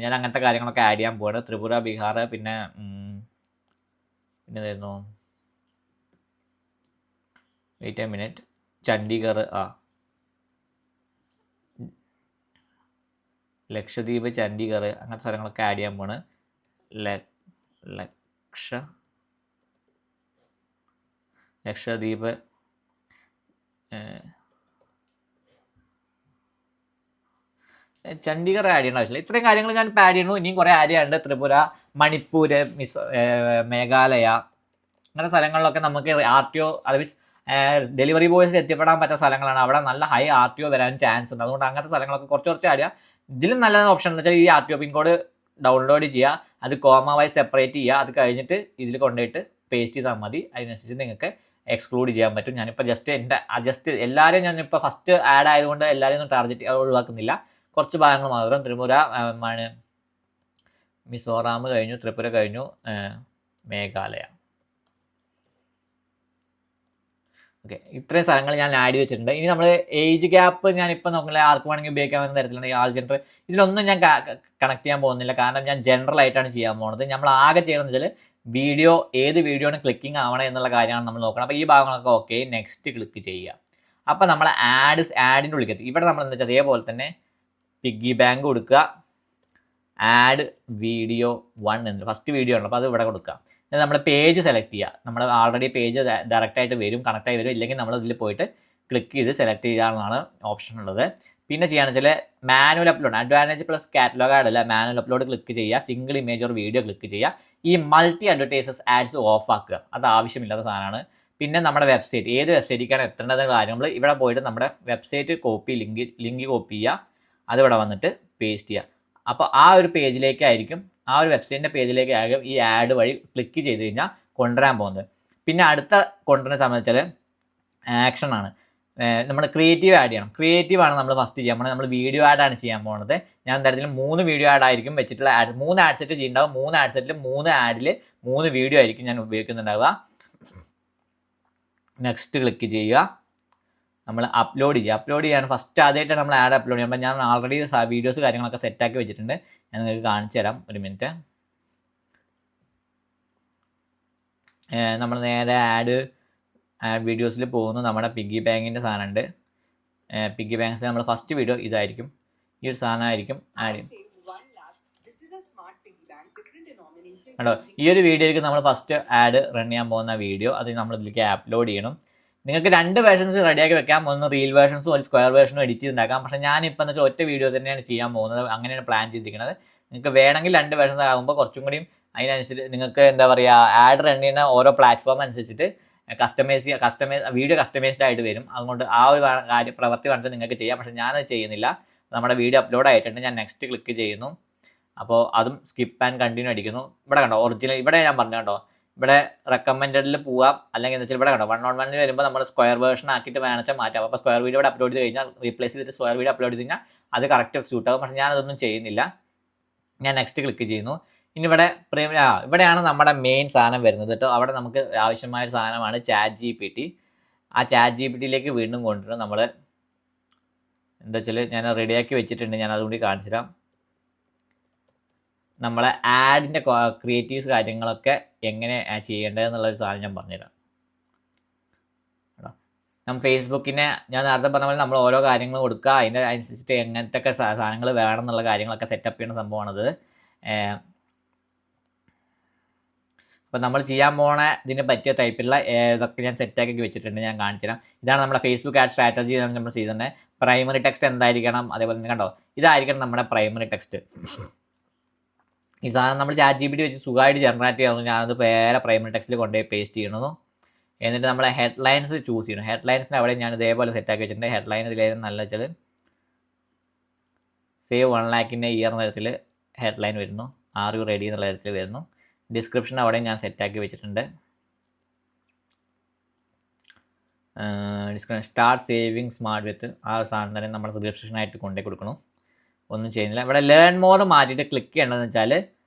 ഞാൻ അങ്ങനത്തെ കാര്യങ്ങളൊക്കെ ആഡ് ചെയ്യാൻ പോവാണ്. ത്രിപുര, ബീഹാർ, പിന്നെ ഏതായിരുന്നു, wait a minute, Chandigarh, Lakshadweep, Chandigarh അങ്ങനത്തെ സ്ഥലങ്ങളൊക്കെ ആഡ് ചെയ്യാൻ പോണ്. ലക്ഷദ്വീപ്, ചണ്ഡീഗഡ് ആഡ് ചെയ്യേണ്ട ആവശ്യമില്ല. ഇത്രയും കാര്യങ്ങൾ ഞാൻ ആഡ് ചെയ്യുന്നു. ഇനിയും കുറേ ആഡ് ചെയ്യാനുണ്ട്. ത്രിപുര, മണിപ്പൂർ, മേഘാലയ അങ്ങനെ സ്ഥലങ്ങളിലൊക്കെ നമുക്ക് RTO അത് മീൻസ് ഡെലിവറി ബോയ്സ് എത്തിപ്പെടാൻ പറ്റുന്ന സ്ഥലങ്ങളാണ്. അവിടെ നല്ല ഹൈ RTO വരാൻ ചാൻസ് ഉണ്ട്. അതുകൊണ്ട് അങ്ങനത്തെ സ്ഥലങ്ങളൊക്കെ കുറച്ച് ആഡ് ചെയ്യുക. ഇതിലും നല്ല ഓപ്ഷൻ എന്ന് വെച്ചാൽ ഈ RTO പിൻകോഡ് ഡൗൺലോഡ് ചെയ്യുക, അത് കോമ വൈസ് സെപ്പറേറ്റ് ചെയ്യുക, അത് കഴിഞ്ഞിട്ട് ഇതിൽ കൊണ്ടുപോയിട്ട് പേസ്റ്റ് ചെയ്താൽ മതി. അതിനനുസരിച്ച് നിങ്ങൾക്ക് എക്സ്ക്ലൂഡ് ചെയ്യാൻ പറ്റും. ഞാനിപ്പോൾ ജസ്റ്റ് എല്ലാവരെയും ഞാനിപ്പോൾ ഫസ്റ്റ് ആഡ് ആയതുകൊണ്ട് എല്ലാവരെയും ഒന്നും ടാർഗറ്റ് ഒഴിവാക്കുന്നില്ല. കുറച്ച് ഭാഗങ്ങൾ മാത്രം. ത്രിപുര, മിസോറാം കഴിഞ്ഞു, ത്രിപുര കഴിഞ്ഞു, മേഘാലയ. ഓക്കെ, ഇത്രയും സ്ഥലങ്ങൾ ഞാൻ ആഡ് ചെയ്ത് വെച്ചിട്ടുണ്ട്. ഇനി നമ്മൾ ഏജ് ഗ്യാപ്പ് ഞാനിപ്പോൾ നോക്കില്ല, ആർക്ക് വേണമെങ്കിൽ ഉപയോഗിക്കാവുന്ന തരത്തിലുള്ള ആൾ ജെൻഡർ ഇതിലൊന്നും ഞാൻ കണക്ട് ചെയ്യാൻ പോകുന്നില്ല. കാരണം ഞാൻ ജനറൽ ആയിട്ടാണ് ചെയ്യാൻ പോകുന്നത്. നമ്മൾ ആകെ ചെയ്യണമെന്ന് വെച്ചാൽ ഏത് വീഡിയോ ആണ് ക്ലിക്കിംഗ് ആവണം എന്നുള്ള കാര്യമാണ് നമ്മൾ നോക്കണം. അപ്പോൾ ഈ ഭാഗങ്ങളൊക്കെ ഓക്കെ, നെക്സ്റ്റ് ക്ലിക്ക് ചെയ്യുക. അപ്പോൾ നമ്മൾ ആഡിൻ്റെ ഉള്ളിലേക്ക് ഇവിടെ നമ്മൾ എന്താ വെച്ചാൽ അതേപോലെ തന്നെ പിഗ്ഗി ബാങ്ക് കൊടുക്കുക, ആഡ് വീഡിയോ 1 എന്ന് ഫസ്റ്റ് വീഡിയോ ഉണ്ട്. അപ്പോൾ അത് ഇവിടെ കൊടുക്കുക. നമ്മുടെ പേജ് സെലക്ട് ചെയ്യുക. നമ്മൾ ആൾറെഡി പേജ് ഡയറക്റ്റ് ആയിട്ട് വരും, കണക്ട് ആയി വരും. ഇല്ലെങ്കിൽ നമ്മൾ ഇതിൽ പോയിട്ട് ക്ലിക്ക് ചെയ്ത് സെലക്ട് ചെയ്യാനാണ് ഓപ്ഷൻ ഉള്ളത്. പിന്നെ ചെയ്യാന്ന് വെച്ചാൽ manual upload, advantage plus catalogue ad അല്ല, മാനുവൽ അപ്ലോഡ് ക്ലിക്ക് ചെയ്യുക, single image or video click ചെയ്യുക. ഈ മൾട്ടി അഡ്വർടൈസസ് ആഡ്സ് ഓഫ് ആക്കുക, അത് ആവശ്യമില്ലാത്ത സാധനമാണ്. പിന്നെ നമ്മുടെ വെബ്സൈറ്റ്, ഏത് വെബ്സൈറ്റിലേക്കാണ് എത്തേണ്ടത് കാര്യങ്ങൾ ഇവിടെ പോയിട്ട് നമ്മുടെ വെബ്സൈറ്റ് ലിങ്ക് കോപ്പി ചെയ്യുക, അതിവിടെ വന്നിട്ട് പേസ്റ്റ് ചെയ്യുക. അപ്പോൾ ആ ഒരു പേജിലേക്കായിരിക്കും, ആ ഒരു വെബ്സൈറ്റിൻ്റെ പേജിലേക്കായിരിക്കും ഈ ആഡ് വഴി ക്ലിക്ക് ചെയ്ത് കഴിഞ്ഞാൽ കൊണ്ടുവരാൻ പോകുന്നത്. പിന്നെ അടുത്ത കൊണ്ടുവരുന്ന സംബന്ധിച്ചാൽ ആക്ഷനാണ്. നമ്മൾ ക്രിയേറ്റീവ് ആഡ് ചെയ്യണം. ക്രിയേറ്റീവാണ് നമ്മൾ ഫസ്റ്റ് ചെയ്യാൻ പോകുന്നത്. നമ്മൾ വീഡിയോ ആഡാണ് ചെയ്യാൻ പോകുന്നത്. ഞാൻ തരത്തിൽ 3 വീഡിയോ ആഡ് ആയിരിക്കും വെച്ചിട്ടുള്ള 3 ആഡ് സെറ്റ് ചെയ്യുന്നുണ്ടാവും. 3 ആഡ് സെറ്റിൽ 3 ആഡിൽ 3 വീഡിയോ ആയിരിക്കും ഞാൻ ഉപയോഗിക്കുന്നുണ്ടാവുക. നെക്സ്റ്റ് ക്ലിക്ക് ചെയ്യുക, നമ്മൾ അപ്ലോഡ് ചെയ്യാൻ ഫസ്റ്റ് ആദ്യമായിട്ട് നമ്മൾ ആഡ് അപ്ലോഡ് ചെയ്യുമ്പോൾ ഞാൻ ആൾറെഡി വീഡിയോസ് കാര്യങ്ങളൊക്കെ സെറ്റാക്കി വെച്ചിട്ടുണ്ട്. ഞാൻ നിങ്ങൾക്ക് കാണിച്ചു തരാം, ഒരു മിനിറ്റ്. നമ്മൾ നേരെ ആഡ് വീഡിയോസിൽ പോകുന്നു. നമ്മുടെ പിഗ്ഗി ബാങ്കിൻ്റെ സാധനമുണ്ട്. പിഗ്ഗി ബാങ്ക്സിൽ നമ്മൾ ഫസ്റ്റ് വീഡിയോ ഇതായിരിക്കും, ഈ ഒരു സാധനമായിരിക്കും ആഡ് ചെയ്യും. കേട്ടോ, ഈ ഒരു വീഡിയോയ്ക്ക് നമ്മൾ ഫസ്റ്റ് ആഡ് റൺ ചെയ്യാൻ പോകുന്ന വീഡിയോ അത് നമ്മൾ ഇതിലേക്ക് അപ്ലോഡ് ചെയ്യണം. നിങ്ങൾക്ക് 2 വേർഷൻസ് റെഡിയാക്കി വെക്കാം. ഒന്ന് റീൽ വേർഷൻസും ഒരു സ്ക്വയർ വേർഷനും എഡിറ്റ് ചെയ്തുണ്ടാക്കാം. പക്ഷേ ഞാനിപ്പോൾ എന്ന് വെച്ചാൽ ഒറ്റ വീഡിയോ തന്നെയാണ് ചെയ്യാൻ പോകുന്നത്, അങ്ങനെയാണ് പ്ലാൻ ചെയ്തിരിക്കുന്നത്. നിങ്ങൾക്ക് വേണമെങ്കിൽ 2 വേർഷൻസ് ആകുമ്പോൾ കുറച്ചും കൂടിയും അതിനനുസരിച്ച് നിങ്ങൾക്ക് എന്താ പറയുക, ആഡ് റൺ ചെയ്യുന്ന ഓരോ പ്ലാറ്റ്ഫോം അനുസരിച്ചിട്ട് വീഡിയോ കസ്റ്റമൈസ്ഡ് ആയിട്ട് വരും. അതുകൊണ്ട് ആ ഒരു പ്രവൃത്തി കാണിച്ചാൽ നിങ്ങൾക്ക് ചെയ്യാം. പക്ഷേ ഞാനത് ചെയ്യുന്നില്ല. നമ്മുടെ വീഡിയോ അപ്ലോഡ് ആയിട്ടുണ്ട്. ഞാൻ നെക്സ്റ്റ് ക്ലിക്ക് ചെയ്യുന്നു. അപ്പോൾ അതും സ്കിപ്പ് ആൻഡ് കണ്ടിന്യൂ അടിക്കുന്നു. ഇവിടെ കണ്ടോ ഒറിജിനൽ, ഇവിടെ ഞാൻ പറഞ്ഞു കേട്ടോ, ഇവിടെ റെക്കമെൻഡഡിൽ പോവാം. അല്ലെങ്കിൽ എന്താ വെച്ചാൽ ഇവിടെ കണ്ടോ 1-on-1 വരുമ്പോൾ നമ്മൾ സ്ക്വയർ വേർഷൻ ആക്കിയിട്ട് വേണമെച്ചാൽ മാറ്റാം. അപ്പോൾ സ്ക്വയർ വീഡിയോ ഇവിടെ അപ്ലോഡ് ചെയ്ത് കഴിഞ്ഞാൽ റീപ്ലേസ് ചെയ്തിട്ട് സ്ക്വയർ വീഡിയോ അപ്ലോഡ് ചെയ്ത് കഴിഞ്ഞാൽ അത് കറക്റ്റ് സ്യൂട്ട് ആകും. പക്ഷേ ഞാനതൊന്നും ചെയ്യുന്നില്ല. ഞാൻ നെക്സ്റ്റ് ക്ലിക്ക് ചെയ്യുന്നു. ഇനി ഇവിടെയാണ് നമ്മുടെ മെയിൻ സാധനം വരുന്നത് കേട്ടോ. അവിടെ നമുക്ക് ആവശ്യമായൊരു സാധനമാണ് ChatGPT. ആ ChatGPTയിലേക്ക് വീണ്ടും കൊണ്ടുവരും. നമ്മൾ എന്താ വെച്ചാൽ ഞാൻ റെഡിയാക്കി വെച്ചിട്ടുണ്ട്, ഞാൻ അതുകൂടി കാണിച്ചു തരാം. നമ്മളെ ആഡിൻ്റെ ക്രിയേറ്റീവ്സ് കാര്യങ്ങളൊക്കെ എങ്ങനെ ചെയ്യേണ്ടതെന്നുള്ളൊരു സാധനം ഞാൻ പറഞ്ഞുതരാം. നമ്മൾ ഫേസ്ബുക്കിനെ ഞാൻ നേരത്തെ പറഞ്ഞ പോലെ നമ്മൾ ഓരോ കാര്യങ്ങൾ കൊടുക്കുക, അതിൻ്റെ അനുസരിച്ചിട്ട് എങ്ങനത്തെ ഒക്കെ സാധനങ്ങൾ വേണം എന്നുള്ള കാര്യങ്ങളൊക്കെ സെറ്റപ്പ് ചെയ്യുന്ന സംഭവമാണത്. അപ്പോൾ നമ്മൾ ചെയ്യാൻ പോണ ഇതിന് പറ്റിയ ടൈപ്പിലുള്ള ഇതൊക്കെ ഞാൻ സെറ്റാക്കി വെച്ചിട്ടുണ്ട്, ഞാൻ കാണിച്ചു തരാം. ഇതാണ് നമ്മുടെ ഫേസ്ബുക്ക് ആഡ് സ്ട്രാറ്റജി നമ്മൾ ചെയ്തിട്ടുണ്ട്. പ്രൈമറി ടെക്സ്റ്റ് എന്തായിരിക്കണം, അതേപോലെ തന്നെ കണ്ടോ ഇതായിരിക്കണം നമ്മുടെ പ്രൈമറി ടെക്സ്റ്റ്. ഈ സാധനം നമ്മൾ ChatGPT വെച്ച് സുഖമായിട്ട് ജനറേറ്റ് ചെയ്യുന്നു. ഞാനത് വേറെ പ്രൈമറി ടെക്സ്റ്റിൽ കൊണ്ടുപോയി പേസ്റ്റ് ചെയ്യണമെന്നു. എന്നിട്ട് നമ്മളെ ഹെഡ്ലൈൻസ് ചൂസ് ചെയ്യണം. ഹെഡ്ലൈൻസിന് അവിടെ ഞാൻ ഇതേപോലെ സെറ്റാക്കി വെച്ചിട്ടുണ്ട്. ഹെഡ്ലൈൻ ഇതിലേത് നല്ല വെച്ചാൽ സേവ് 1 lakhൻ്റെ ഇയർ എന്ന തരത്തിൽ ഹെഡ്ലൈൻ വരുന്നു. ആർ യു റെഡി എന്നുള്ള തരത്തിൽ വരുന്നു. ഡിസ്ക്രിപ്ഷൻ അവിടെ ഞാൻ സെറ്റാക്കി വെച്ചിട്ടുണ്ട്. സ്റ്റാർട്ട് സേവിങ് സ്മാർട്ട് വിത്ത് ആ സാധനം തന്നെ നമ്മുടെ സബ്സ്ക്രിപ്ഷനായിട്ട് കൊണ്ടേ കൊടുക്കണം. ഒന്നും ചെയ്യുന്നില്ല. ഇവിടെ ലേൺ മോർ മാറ്റിയിട്ട് ക്ലിക്ക് ചെയ്യേണ്ടതെന്ന് വെച്ചാൽ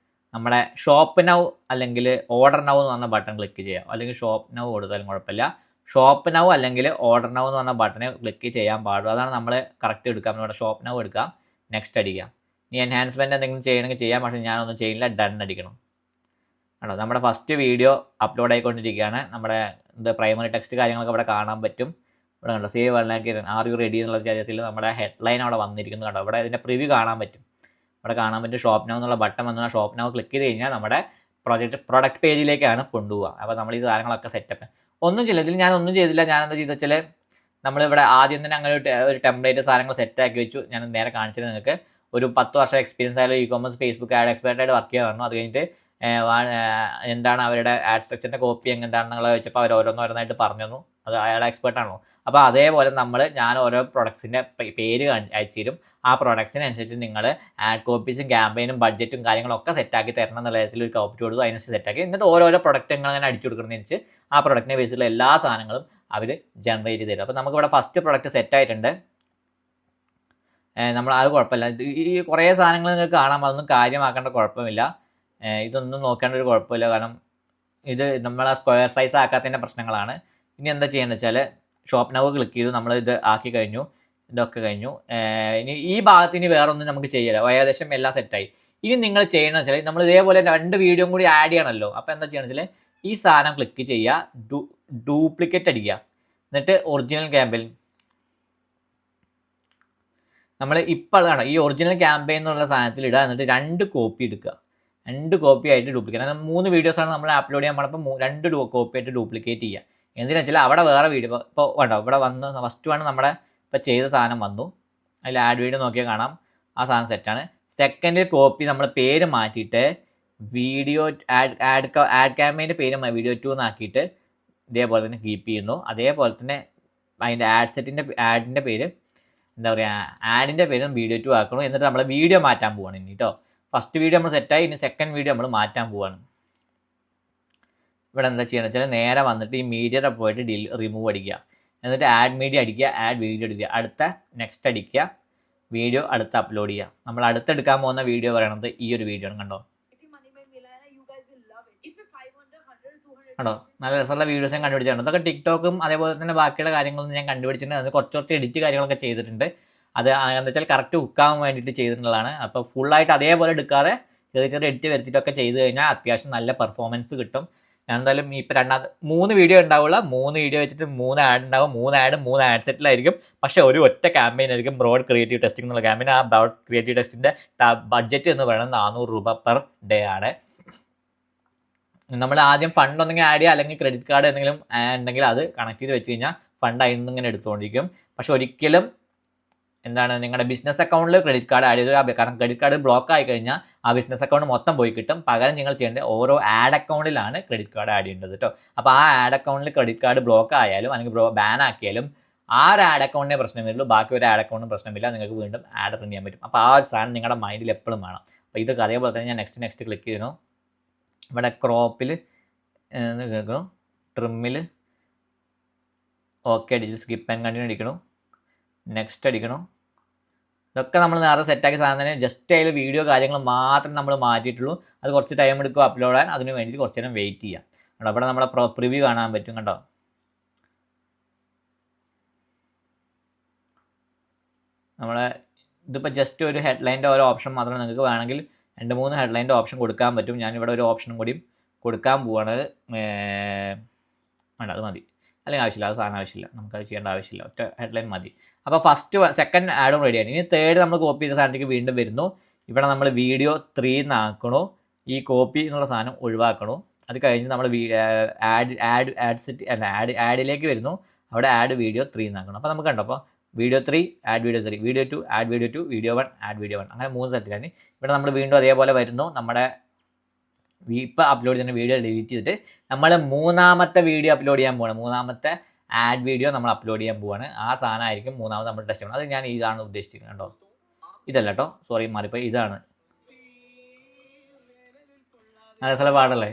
നമ്മുടെ ഷോപ്പ് നൗ അല്ലെങ്കിൽ ഓർഡർ നൗ എന്ന് പറഞ്ഞ ബട്ടൺ ക്ലിക്ക് ചെയ്യാം. അല്ലെങ്കിൽ ഷോപ്പ് നൗ കൊടുത്താലും കുഴപ്പമില്ല. ഷോപ്പ് നൗ അല്ലെങ്കിൽ ഓർഡർ നൗ എന്ന് പറഞ്ഞ ബട്ടനെ ക്ലിക്ക് ചെയ്യാൻ പാടുള്ളൂ. അതാണ് നമ്മൾ കറക്റ്റ് എടുക്കാം. ഇവിടെ ഷോപ്പ് നൗ എടുക്കാം, നെക്സ്റ്റ് അടിക്കാം. ഇനി എൻഹാൻസ്മെൻറ്റ് എന്തെങ്കിലും ചെയ്യണമെങ്കിൽ ചെയ്യാം, പക്ഷേ ഞാനൊന്നും ചെയ്യില്ല, ഡൺ അടിക്കണം. ആണോ, നമ്മുടെ ഫസ്റ്റ് വീഡിയോ അപ്ലോഡ് ആയിക്കൊണ്ടിരിക്കുകയാണ്. നമ്മുടെ പ്രൈമറി ടെക്സ്റ്റ് കാര്യങ്ങളൊക്കെ ഇവിടെ കാണാൻ പറ്റും. ഇവിടെ കണ്ടോ save 1 lakh are you ready എന്നുള്ള കാര്യത്തിൽ നമ്മുടെ ഹെഡ്ലൈൻ അവിടെ വന്നിരിക്കുന്നു. കണ്ടോ ഇവിടെ ഇതിൻ്റെ പ്രിവ്യൂ കാണാൻ പറ്റും. ഇവിടെ കാണാൻ പറ്റും ഷോപ്പ് നൗ എന്നുള്ള ബട്ടൺ വന്നാൽ ഷോപ്പ് നൗ ക്ലിക്ക് ചെയ്ത് കഴിഞ്ഞാൽ നമ്മുടെ പ്രൊഡക്റ്റ് പേജിലേക്കാണ് കൊണ്ടുപോകുക. അപ്പോൾ നമ്മൾ ഈ സാധനങ്ങളൊക്കെ സെറ്റപ്പ് ഒന്നും ചെയ്യില്ല. ഇതിൽ ഞാൻ ഒന്നും ചെയ്തില്ല. ഞാൻ എന്താ ചെയ്തെന്ന് വെച്ചാൽ നമ്മളിവിടെ ആദ്യം തന്നെ അങ്ങനെ ഒരു ടെംപ്ലേറ്റ് സാധനങ്ങൾ സെറ്റാക്കി വെച്ചു. ഞാൻ നേരെ കാണിച്ചത് നിങ്ങൾക്ക് ഒരു 10 വർഷം എക്സ്പീരിയൻസ് ആയാലും ഇ-കോമേഴ്സ് ഫേസ്ബുക്ക് ആഡ് എക്സ്പെർട്ടായിട്ട് വർക്ക് ചെയ്യാൻ പറഞ്ഞു. അത് കഴിഞ്ഞിട്ട് എന്താണ് അവരുടെ ആഡ് സ്ട്രക്ചറിൻ്റെ കോപ്പി എന്താണെന്നുള്ളത് വെച്ചപ്പോൾ അവർ ഓരോന്നായിട്ട് പറഞ്ഞു തന്നു. അത് അയാളെ എക്സ്പെർട്ടാണല്ലോ. അപ്പോൾ അതേപോലെ ഞാൻ ഓരോ പ്രൊഡക്ട്സിൻ്റെ പേര് അയച്ചു തരും. ആ പ്രൊഡക്ട്സിനനുസരിച്ച് നിങ്ങൾ ആഡ് കോപ്പീസും ക്യാമ്പയിനും ബഡ്ജറ്റും കാര്യങ്ങളൊക്കെ സെറ്റാക്കി തരണം എന്നുള്ള തരത്തിൽ ഒരു കോപ്പി കൊടുത്തു. അതിനനുസരിച്ച് സെറ്റാക്കി എന്നിട്ട് ഓരോ പ്രൊഡക്റ്റ് അങ്ങനെ അടിച്ചു കൊടുക്കുന്നതിനനുസരിച്ച് ആ പ്രൊഡക്റ്റിനെ ബേസിലുള്ള എല്ലാ സാധനങ്ങളും അവർ ജനറേറ്റ് ചെയ്ത് തരും. അപ്പോൾ നമുക്കിവിടെ ഫസ്റ്റ് പ്രൊഡക്റ്റ് സെറ്റായിട്ടുണ്ട്. നമ്മൾ അത് കുഴപ്പമില്ല. ഈ കുറേ സാധനങ്ങൾ നിങ്ങൾക്ക് കാണാം, അതൊന്നും കാര്യമാക്കേണ്ട കുഴപ്പമില്ല. ഇതൊന്നും നോക്കേണ്ട ഒരു കുഴപ്പമില്ല. കാരണം ഇത് നമ്മളെ സ്ക്വയർ സൈസ് ആക്കാത്തതിൻ്റെ പ്രശ്നങ്ങളാണ്. ഇനി എന്താ ചെയ്യേണ്ടത് വെച്ചാൽ ഷോപ്പ് നൗ ക്ലിക്ക് ചെയ്തു. നമ്മൾ ഇത് ആക്കി കഴിഞ്ഞു, ഇതൊക്കെ കഴിഞ്ഞു. ഇനി ഈ ഭാഗത്ത് ഇനി വേറെ ഒന്നും നമുക്ക് ചെയ്യാം. ഏകദേശം എല്ലാം സെറ്റായി. ഇനി നിങ്ങൾ ചെയ്യണമെന്ന് വെച്ചാൽ നമ്മൾ ഇതേപോലെ 2 വീഡിയോ കൂടി ആഡ് ചെയ്യണമല്ലോ. അപ്പോൾ എന്താ ചെയ്യണമെന്ന് വെച്ചാൽ ഈ സാധനം ക്ലിക്ക് ചെയ്യുക, ഡ്യൂപ്ലിക്കേറ്റ് അടിക്കുക, എന്നിട്ട് ഒറിജിനൽ ക്യാമ്പയിൻ നമ്മൾ ഇപ്പോൾ കാണാം. ഈ ഒറിജിനൽ ക്യാമ്പയിൻ എന്നുള്ള സാധനത്തിൽ ഇടുക, എന്നിട്ട് 2 കോപ്പി എടുക്കുക. 2 കോപ്പി ആയിട്ട് ഡ്യൂപ്ലിക്കേറ്റ്. അതായത് 3 വീഡിയോസാണ് നമ്മൾ അപ്ലോഡ് ചെയ്യാൻ പറഞ്ഞപ്പോൾ 2 കോപ്പി ആയിട്ട് ഡ്യൂപ്ലിക്കേറ്റ് ചെയ്യുക. എന്തിനാ വെച്ചാൽ അവിടെ വേറെ വീഡിയോ ഇപ്പോൾ വേണ്ട, ഇവിടെ വന്ന് ഫസ്റ്റ് ആണ് നമ്മുടെ ഇപ്പോൾ ചെയ്ത സാധനം വന്നു. അതിൽ ആഡ് വീഡിയോ നോക്കിയാൽ കാണാം ആ സാധനം സെറ്റാണ്. സെക്കൻഡ് കോപ്പി നമ്മൾ പേര് മാറ്റിയിട്ട് വീഡിയോ ആഡ് ക്യാമ്പയിൻ്റെ പേര് വീഡിയോ 2 എന്നാക്കിയിട്ട് ഇതേപോലെ തന്നെ കീപ്പ് ചെയ്യുന്നു. അതേപോലെ തന്നെ അതിൻ്റെ ആഡിൻ്റെ പേര് എന്താ പറയുക, ആഡിൻ്റെ പേര് വീഡിയോ 2 ആക്കണം. എന്നിട്ട് നമ്മൾ വീഡിയോ മാറ്റാൻ പോവാണ് ഇനി കേട്ടോ. ഫസ്റ്റ് വീഡിയോ നമ്മൾ സെറ്റായി, ഇനി സെക്കൻഡ് വീഡിയോ നമ്മൾ മാറ്റാൻ പോവാണ്. ഇവിടെ എന്താ ചെയ്യുന്നത് വെച്ചാൽ നേരെ വന്നിട്ട് ഈ മീഡിയ പോയിട്ട് റിമൂവ് അടിക്കുക, എന്നിട്ട് ആഡ് മീഡിയ അടിക്കുക, ആഡ് വീഡിയോ അടിക്കുക, അടുത്ത നെക്സ്റ്റ് അടിക്കുക, വീഡിയോ അടുത്ത് അപ്ലോഡ് ചെയ്യുക. നമ്മൾ അടുത്തെടുക്കാൻ പോകുന്ന വീഡിയോ പറയണത് ഈ ഒരു വീഡിയോ ആണ്. കണ്ടോ നല്ല രസമുള്ള വീഡിയോസ് ഞാൻ കണ്ടുപിടിച്ചിട്ടുണ്ട്. അതൊക്കെ ടിക്ടോക്കും അതേപോലെ തന്നെ ബാക്കിയുള്ള കാര്യങ്ങളൊന്നും ഞാൻ കണ്ടുപിടിച്ചിട്ടുണ്ട്. അത് കുറച്ച് എഡിറ്റ് കാര്യങ്ങളൊക്കെ ചെയ്തിട്ടുണ്ട്. അത് എന്താ വെച്ചാൽ കറക്റ്റ് ഹുക്കാവാൻ വേണ്ടിയിട്ട് ചെയ്തിട്ടുള്ളതാണ്. അപ്പോൾ ഫുള്ളായിട്ട് അതേപോലെ എടുക്കാതെ ചെറിയ എഡിറ്റ് വരുത്തിയിട്ടൊക്കെ ചെയ്ത് കഴിഞ്ഞാൽ അത്യാവശ്യം നല്ല പെർഫോമൻസ് കിട്ടും. ഞാൻ എന്തായാലും ഇപ്പോൾ 3 വീഡിയോ ഉണ്ടാവുള്ള 3 വീഡിയോ വെച്ചിട്ട് 3 ആഡ് ഉണ്ടാവും. 3 ആഡ് സെറ്റിലായിരിക്കും. പക്ഷേ ഒറ്റ ക്യാമ്പയിൻ ആയിരിക്കും, ബ്രോഡ് ക്രിയേറ്റീവ് ടെസ്റ്റിംഗ് എന്നുള്ള ക്യാമ്പയിൻ. ആ ബ്രോഡ് ക്രിയേറ്റീവ് ടെസ്റ്റിൻ്റെ ബഡ്ജറ്റ് എന്ന് പറയുന്നത് 400 രൂപ പെർ ഡേ ആണ്. നമ്മൾ ആദ്യം ഫണ്ട് ഒന്നെങ്കിൽ ആഡ് ചെയ്യുക, അല്ലെങ്കിൽ ക്രെഡിറ്റ് കാർഡ് എന്തെങ്കിലും ഉണ്ടെങ്കിൽ അത് കണക്ട് ചെയ്ത് വെച്ച് കഴിഞ്ഞാൽ ഫണ്ട് അതിൽ നിന്ന് ഇങ്ങനെ എടുത്തുകൊണ്ടിരിക്കും. പക്ഷെ ഒരിക്കലും നിങ്ങളുടെ ബിസിനസ് അക്കൗണ്ടിൽ ക്രെഡിറ്റ് കാർഡ് ആഡ് ചെയ്ത്, കാരണം ക്രെഡിറ്റ് കാർഡ് ബ്ലോക്ക് ആയി കഴിഞ്ഞാൽ ആ ബിസിനസ് അക്കൗണ്ട് മൊത്തം പോയി കിട്ടും. പകരം നിങ്ങൾ ചെയ്യേണ്ടത് ഓരോ ആഡ് അക്കൗണ്ടിലാണ് ക്രെഡിറ്റ് കാർഡ് ആഡ് ചെയ്യേണ്ടത് കേട്ടോ. അപ്പോൾ ആ ആഡ് അക്കൗണ്ടിൽ ക്രെഡിറ്റ് കാർഡ് ബ്ലോക്ക് ആയാലും അല്ലെങ്കിൽ ബാൻ ആക്കിയാലും ആ ഒരു ആഡ് അക്കൗണ്ടിനെ പ്രശ്നം വരുള്ളൂ, ബാക്കി ഒരു ആഡ് അക്കൗണ്ടും പ്രശ്നമില്ല. നിങ്ങൾക്ക് വീണ്ടും ആഡ് റൺ ചെയ്യാൻ പറ്റും. അപ്പോൾ ആ ഒരു സാധനം നിങ്ങളുടെ മൈൻഡിൽ എപ്പോഴും വേണം. അപ്പോൾ ഇതൊക്കെ അതേപോലെ തന്നെ ഞാൻ നെക്സ്റ്റ് ക്ലിക്ക് ചെയ്യുന്നു. ഇവിടെ ക്രോപ്പിൽ കേൾക്കുന്നു, ട്രിമ്മിൽ ഓക്കെ അടിച്ചു, സ്കിപ്പ് ആൻഡ് കണ്ടിന്യൂ അടിക്കണം, നെക്സ്റ്റ് അടിക്കണം. ഇതൊക്കെ നമ്മൾ നേരെ സെറ്റാക്കിയ സാധനം തന്നെ. ജസ്റ്റ് അതിൽ വീഡിയോ കാര്യങ്ങൾ മാത്രം നമ്മൾ മാറ്റിയിട്ടുള്ളൂ. അത് കുറച്ച് ടൈം എടുക്കും അപ്ലോഡ് ചെയ്യാൻ. അതിന് വേണ്ടിയിട്ട് കുറച്ച് നേരം വെയിറ്റ് ചെയ്യാം. അവിടെ നമ്മളെ പ്രിവ്യൂ കാണാൻ പറ്റും. കണ്ടോ, നമ്മളെ ഇതിപ്പോൾ ജസ്റ്റ് ഒരു ഹെഡ്ലൈൻ്റെ ഓരോ ഓപ്ഷൻ മാത്രം. നിങ്ങൾക്ക് വേണമെങ്കിൽ 2-3 ഹെഡ്ലൈൻ്റെ ഓപ്ഷൻ കൊടുക്കാൻ പറ്റും. ഞാനിവിടെ ഒരു ഓപ്ഷനും കൂടിയും കൊടുക്കാൻ പോവാണ്. വേണ്ട, അത് മതി. അല്ലെങ്കിൽ ആവശ്യമില്ല, അത് സാധനം ആവശ്യമില്ല, നമുക്കത് ചെയ്യേണ്ട ആവശ്യമില്ല. ഒറ്റ ഹെഡ്ലൈൻ മതി. അപ്പോൾ സെക്കൻഡ് ആഡും റെഡിയാണ്. ഇനി തേർഡ് നമ്മൾ കോപ്പി ചെയ്ത സാധനത്തേക്ക് വീണ്ടും വരുന്നു. ഇവിടെ നമ്മൾ വീഡിയോ 3 എന്നാക്കണു. ഈ കോപ്പി എന്നുള്ള സാധനം ഒഴിവാക്കണു. അത് കഴിഞ്ഞ് നമ്മൾ ആഡിലേക്ക് വരുന്നു. അവിടെ ആഡ് വീഡിയോ 3 എന്നാക്കണം. അപ്പോൾ നമുക്ക് കണ്ടോ, അപ്പോൾ video 3 add video 3, video 2 add video 2, video 1 add video 1, അങ്ങനെ 3 സ്ഥലത്തിലാണ്. ഇവിടെ നമ്മൾ വീണ്ടും അതേപോലെ വരുന്നു. നമ്മുടെ ഇപ്പോൾ അപ്ലോഡ് ചെയ്യുന്ന വീഡിയോ ഡിലീറ്റ് ചെയ്തിട്ട് നമ്മൾ 3ാമത്തെ വീഡിയോ അപ്ലോഡ് ചെയ്യാൻ പോവാണ്. 3ാമത്തെ ആഡ് വീഡിയോ നമ്മൾ അപ്ലോഡ് ചെയ്യാൻ പോവാണ്. ആ സാധനമായിരിക്കും 3ാമത് നമ്മൾ ടെസ്റ്റ് ചെയ്യണം. അത് ഞാൻ ഇതാണ് ഉദ്ദേശിക്കുന്നത് കേട്ടോ, ഇതല്ല കേട്ടോ, സോറി മാറിപ്പോയി. ഇതാണ് നല്ല സ്ഥലം പാടല്ലേ,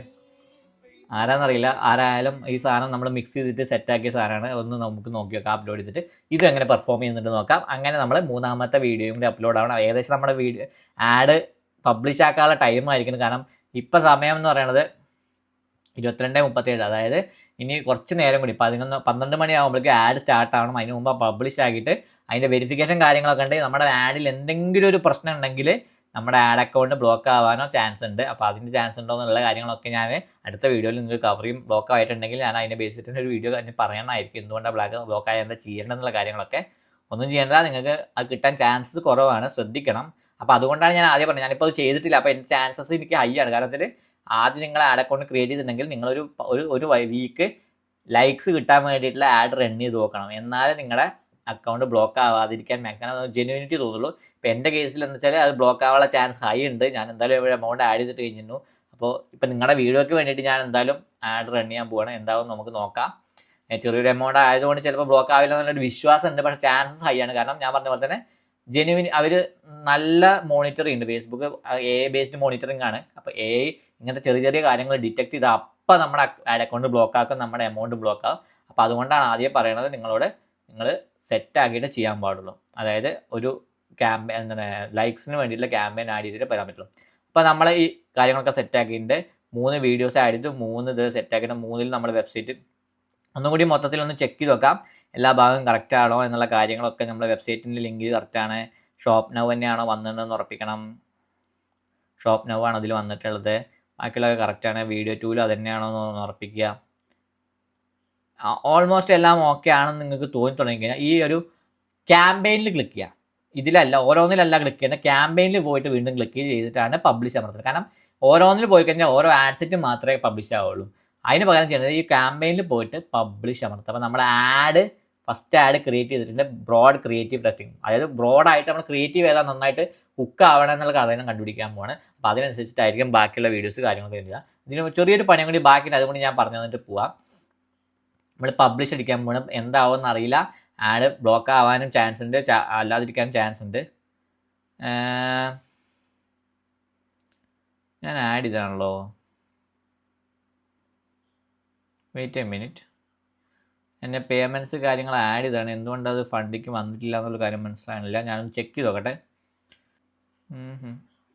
ആരാന്നറിയില്ല. ആരായാലും ഈ സാധനം നമ്മൾ മിക്സ് ചെയ്തിട്ട് സെറ്റാക്കിയ സാധനമാണ്. ഒന്ന് നമുക്ക് നോക്കി നോക്കാം അപ്ലോഡ് ചെയ്തിട്ട് ഇത് എങ്ങനെ പെർഫോം ചെയ്യുന്നുണ്ട് നോക്കാം. അങ്ങനെ നമ്മൾ 3ാമത്തെ വീഡിയോയും കൂടി അപ്ലോഡ് ആവണം. ഏകദേശം നമ്മുടെ വീഡിയോ ആഡ് പബ്ലിഷ് ആക്കാനുള്ള ടൈം ആയിരിക്കണം. കാരണം ഇപ്പോൾ സമയം എന്ന് പറയുന്നത് 22:37. അതായത് ഇനി കുറച്ച് നേരം കൂടി 12 മണിയാകുമ്പോഴേക്കും ആഡ് സ്റ്റാർട്ട് ആവണം. അതിന് മുമ്പ് പബ്ലിഷ് ആക്കിയിട്ട് അതിൻ്റെ വെരിഫിക്കേഷൻ കാര്യങ്ങളൊക്കെ ഉണ്ട്. നമ്മുടെ ആഡിൽ എന്തെങ്കിലും ഒരു പ്രശ്നം ഉണ്ടെങ്കിൽ നമ്മുടെ ആഡ് അക്കൗണ്ട് ബ്ലോക്ക് ആവാനോ ചാൻസ് ഉണ്ട്. അപ്പോൾ അതിൻ്റെ ചാൻസ് ഉണ്ടോ എന്നുള്ള കാര്യങ്ങളൊക്കെ ഞാൻ അടുത്ത വീഡിയോയിൽ നിങ്ങൾക്ക് കവർ ചെയ്യും. ബ്ലോക്ക് ആയിട്ടുണ്ടെങ്കിൽ ഞാൻ അതിൻ്റെ ബേസിസിട്ട് ഒരു വീഡിയോ തന്നെ പറയണമായിരിക്കും, എന്തുകൊണ്ടാണ് ബ്ലോക്ക് ആയ എന്താ ചെയ്യേണ്ടതെന്നുള്ള കാര്യങ്ങളൊക്കെ. ഒന്നും ചെയ്യേണ്ട, നിങ്ങൾക്ക് അത് കിട്ടാൻ ചാൻസസ് കുറവാണ്, ശ്രദ്ധിക്കണം. അപ്പോൾ അതുകൊണ്ടാണ് ഞാൻ ആദ്യം പറഞ്ഞത്. ഞാനിപ്പോൾ അത് ചെയ്തിട്ടില്ല, അപ്പോൾ എൻ്റെ ചാൻസസ് എനിക്ക് ഹൈ ആണ്. കാരണം വെച്ചാൽ ആദ്യം നിങ്ങൾ ആഡ് അക്കൗണ്ട് ക്രിയേറ്റ് ചെയ്തിട്ടുണ്ടെങ്കിൽ നിങ്ങളൊരു വീക്ക് ലൈക്സ് കിട്ടാൻ വേണ്ടിയിട്ടുള്ള ആഡ് റൺ ചെയ്ത് നോക്കണം. എന്നാലേ നിങ്ങളുടെ അക്കൗണ്ട് ബ്ലോക്ക് ആവാതിരിക്കാൻ മാക്സിമം ജെന്യൂനിറ്റി തോന്നുള്ളൂ. ഇപ്പോൾ എൻ്റെ കേസിൽ എന്ന് വെച്ചാൽ അത് ബ്ലോക്ക് ആവാനുള്ള ചാൻസ് ഹൈ ഉണ്ട്. ഞാൻ എന്തായാലും ഇവിടെ എമൗണ്ട് ആഡ് ചെയ്തിട്ട് കഴിഞ്ഞിരുന്നു. അപ്പോൾ ഇപ്പം നിങ്ങളുടെ വീഡിയോയ്ക്ക് വേണ്ടിയിട്ട് ഞാൻ എന്തായാലും ആഡ് റൺ ചെയ്യാൻ പോവുകയാണ്. എന്താവും നമുക്ക് നോക്കാം. ചെറിയൊരു എമൗണ്ട് ആയതുകൊണ്ട് ചിലപ്പോൾ ബ്ലോക്ക് ആവില്ല എന്നുള്ളൊരു വിശ്വാസം ഉണ്ട്. പക്ഷേ ചാൻസസ് ഹൈ ആണ്. കാരണം ഞാൻ പറഞ്ഞ പോലെ തന്നെ ജെന്യൂൻ അവർ നല്ല മോണിറ്ററിംഗ് ഉണ്ട്. ഫേസ്ബുക്ക് AI ബേസ്ഡ് മോണിറ്ററിംഗ് ആണ്. അപ്പോൾ AI ഇങ്ങനത്തെ ചെറിയ ചെറിയ കാര്യങ്ങൾ ഡിറ്റക്ട് ചെയ്ത് അപ്പം നമ്മുടെ ആഡ് അക്കൗണ്ട് ബ്ലോക്ക് ആക്കും, നമ്മുടെ എമൗണ്ട് ബ്ലോക്ക് ആകും. അപ്പോൾ അതുകൊണ്ടാണ് ആദ്യം പറയണത് നിങ്ങൾ സെറ്റ് ആക്കിയിട്ട് ചെയ്യാൻ പാടുള്ളൂ. അതായത് ഒരു എന്താണ് ലൈക്സിന് വേണ്ടിയിട്ടുള്ള ക്യാമ്പയിൻ ആഡ് ചെയ്തിട്ട് പറയാൻ പറ്റുള്ളൂ. അപ്പോൾ നമ്മൾ ഈ കാര്യങ്ങളൊക്കെ സെറ്റ് ആക്കിയിട്ട് 3 വീഡിയോസ് ആഡ് ചെയ്ത് 3 ഇത് സെറ്റ് ആക്കിയിട്ട് 3-ൽ നമ്മുടെ വെബ്സൈറ്റ് ഒന്നും കൂടി മൊത്തത്തിലൊന്ന് ചെക്ക് ചെയ്ത് നോക്കാം എല്ലാ ഭാഗവും കറക്റ്റ് ആണോ എന്നുള്ള കാര്യങ്ങളൊക്കെ. നമ്മുടെ വെബ്സൈറ്റിൻ്റെ ലിങ്ക് കറക്റ്റാണ്. ഷോപ്പ് നൗ തന്നെയാണോ വന്നിട്ടുണ്ടെന്ന് ഉറപ്പിക്കണം. ഷോപ്പ് നൗ ആണ് അതിൽ വന്നിട്ടുള്ളത്. ബാക്കിയുള്ളതൊക്കെ കറക്റ്റാണ്. വീഡിയോ 2-ൽ അത് തന്നെയാണോ എന്ന് ഉറപ്പിക്കുക. ഓൾമോസ്റ്റ് എല്ലാം ഓക്കെ ആണെന്ന് നിങ്ങൾക്ക് തോന്നി തുടങ്ങിക്കഴിഞ്ഞാൽ ഈ ഒരു ക്യാമ്പയിനിൽ ക്ലിക്ക് ചെയ്യുക. ഇതിലല്ല, ഓരോന്നിലല്ല ക്ലിക്ക് ചെയ്യുന്നത്. ക്യാമ്പയിനിൽ പോയിട്ട് വീണ്ടും ക്ലിക്ക് ചെയ്തിട്ടാണ് പബ്ലിഷ് അമർത്തുന്നത്. കാരണം ഓരോന്നിൽ പോയി കഴിഞ്ഞാൽ ഓരോ ആഡ്സെറ്റ് മാത്രമേ പബ്ലിഷ് ആവുള്ളൂ. അതിന് പകരം ചെയ്യുന്നത് ഈ ക്യാമ്പയിനിൽ പോയിട്ട് പബ്ലിഷ് അമർത്തുക. അപ്പോൾ നമ്മൾ ഫസ്റ്റ് ആഡ് ക്രിയേറ്റ് ചെയ്തിട്ടുണ്ട്. ബ്രോഡ് ക്രിയേറ്റീവ് ടെസ്റ്റിംഗ്, അതായത് ബ്രോഡായിട്ട് നമ്മൾ ക്രിയേറ്റീവ് ചെയ്താൽ നന്നായിട്ട് ഹുക്ക് ആവണം എന്നുള്ള കാര്യം കണ്ടുപിടിക്കാൻ പോവാണ്. അപ്പോൾ അതിനനുസരിച്ചിട്ടായിരിക്കും ബാക്കിയുള്ള വീഡിയോസ് കാര്യങ്ങളൊക്കെ വരിക. ഇതിന് ചെറിയൊരു പണിയും കൂടി ബാക്കിയിട്ട് അതുകൊണ്ട് ഞാൻ പറഞ്ഞു തന്നിട്ട് പോവാം. നമ്മൾ പബ്ലിഷ് അടിക്കാൻ പോകണം. എന്താവുമെന്ന് അറിയില്ല. ആഡ് ബ്ലോക്ക് ആവാനും ചാൻസ് ഉണ്ട്, അല്ലാതിരിക്കാനും ചാൻസ് ഉണ്ട്. ഞാൻ ആഡ് ചെയ്താണല്ലോ. Wait a minute. എൻ്റെ പേയ്മെൻറ്റ്സ് കാര്യങ്ങൾ ആഡ് ചെയ്താണ്. എന്തുകൊണ്ടത് ഫണ്ടിക്ക് വന്നിട്ടില്ല എന്നുള്ള കാര്യം മനസ്സിലാകുന്നില്ല. ഞാനൊന്ന് ചെക്ക് ചെയ്ത് നോക്കട്ടെ.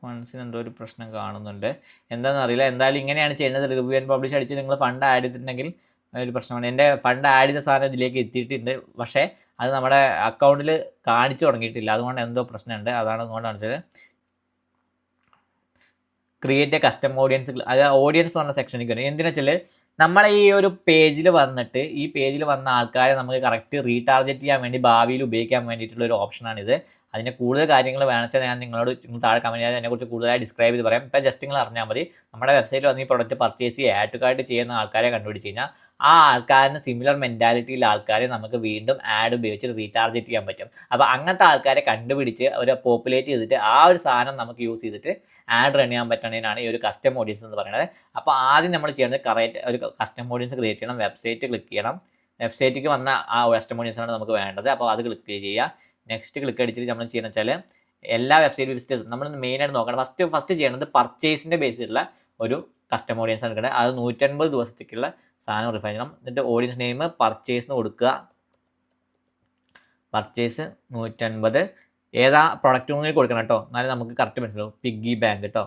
ഫണ്ട്സിന് എന്തോ ഒരു പ്രശ്നം കാണുന്നുണ്ട്. എന്താണെന്ന് അറിയില്ല. എന്തായാലും ഇങ്ങനെയാണ് ചെയ്യുന്നത്. റിവ്യൂ ആൻഡ് പബ്ലിഷ് അടിച്ച് നിങ്ങൾ ഫണ്ട് ആഡ് ചെയ്തിട്ടുണ്ടെങ്കിൽ ഒരു പ്രശ്നമാണ്. എൻ്റെ ഫണ്ട് ആഡ് ചെയ്ത സാധനം ഇതിലേക്ക് എത്തിയിട്ടുണ്ട്. പക്ഷേ അത് നമ്മുടെ അക്കൗണ്ടിൽ കാണിച്ചു തുടങ്ങിയിട്ടില്ല. അതുകൊണ്ട് എന്തോ പ്രശ്നമുണ്ട്. അതാണ് അതുകൊണ്ട് കാണിച്ചത്. ക്രിയേറ്റ് എ കസ്റ്റം ഓഡിയൻസ്, അത് ഓഡിയൻസ് എന്ന് പറഞ്ഞ സെക്ഷനിലേക്ക് വരും. എന്തിനാ വെച്ചാൽ നമ്മളെ ഈ ഒരു പേജിൽ വന്നിട്ട് ഈ പേജിൽ വന്ന ആൾക്കാരെ നമുക്ക് കറക്റ്റ് റീടാർഗറ്റ് ചെയ്യാൻ വേണ്ടി ഭാവിയിൽ ഉപയോഗിക്കാൻ വേണ്ടിയിട്ടുള്ള ഒരു ഓപ്ഷനാണിത്. അതിൻ്റെ കൂടുതൽ കാര്യങ്ങൾ വേണമെച്ചാൽ ഞാൻ നിങ്ങളോട് താഴെ കമൻറ്റ് ചെയ്യാൻ അതിനെക്കുറിച്ച് കൂടുതലായി ഡിസ്ക്രൈബ് ചെയ്ത് പറയാം. ഇപ്പോൾ ജസ്റ്റ് നിങ്ങൾ അറിഞ്ഞാൽ മതി. നമ്മുടെ വെബ്സൈറ്റിൽ വന്ന് ഈ പ്രൊഡക്റ്റ് പർച്ചേസ് ചെയ്യുക, ആഡ് ടു കാർട്ട് ചെയ്യുന്ന ആൾക്കാരെ കണ്ടുപിടിച്ച് കഴിഞ്ഞാൽ ആ ആൾക്കാരിന് സിമിലർ മെൻറ്റാലിറ്റിയിലുള്ള ആൾക്കാരെ നമുക്ക് വീണ്ടും ആഡ് ഉപയോഗിച്ച് റീടാർഗറ്റ് ചെയ്യാൻ പറ്റും. അപ്പോൾ അങ്ങനത്തെ ആൾക്കാരെ കണ്ടുപിടിച്ച് അവർ പോപ്പുലേറ്റ് ചെയ്തിട്ട് ആ ഒരു സാധനം നമുക്ക് യൂസ് ചെയ്തിട്ട് ആഡ് റൺ ചെയ്യാൻ പറ്റുന്നതിനാണ് ഈ ഒരു കസ്റ്റം ഓഡിയൻസ് എന്ന് പറയുന്നത്. അപ്പോൾ ആദ്യം നമ്മൾ ചെയ്യുന്നത് കറക്റ്റ് ഒരു കസ്റ്റം ഓഡിയൻസ് ക്രിയേറ്റ് ചെയ്യണം. വെബ്സൈറ്റ് ക്ലിക്ക് ചെയ്യണം. വെബ്സൈറ്റിലേക്ക് വന്ന ആ കസ്റ്റം ഓഡിയൻസാണ് നമുക്ക് വേണ്ടത്. അപ്പോൾ അത് ക്ലിക്ക് ചെയ്യുക. നെക്സ്റ്റ് ക്ലിക്ക് അടിച്ചിട്ട് നമ്മൾ ചെയ്യുന്നത് വെച്ചാൽ എല്ലാ വെബ്സൈറ്റ് വിസിറ്റ് നമ്മൾ മെയിനായിട്ട് നോക്കണം. ഫസ്റ്റ് ചെയ്യേണ്ടത് പർച്ചേസിൻ്റെ ബേസിലുള്ള ഒരു കസ്റ്റം ഓഡിയൻസ് എടുക്കേണ്ടത്. അത് 150 ദിവസത്തേക്കുള്ള സാധനം റിഫൈൻ ചെയ്യണം. എന്നിട്ട് ഓഡിയൻസ് നെയിം പർച്ചേസ് എന്ന് കൊടുക്കുക. പർച്ചേസ് 150 ഏതാ പ്രൊഡക്റ്റ് ഒന്നും കൊടുക്കണം കേട്ടോ, എന്നാലും നമുക്ക് കറക്റ്റ് മനസ്സിലാവും. പിഗ്ഗി ബാങ്ക് കേട്ടോ,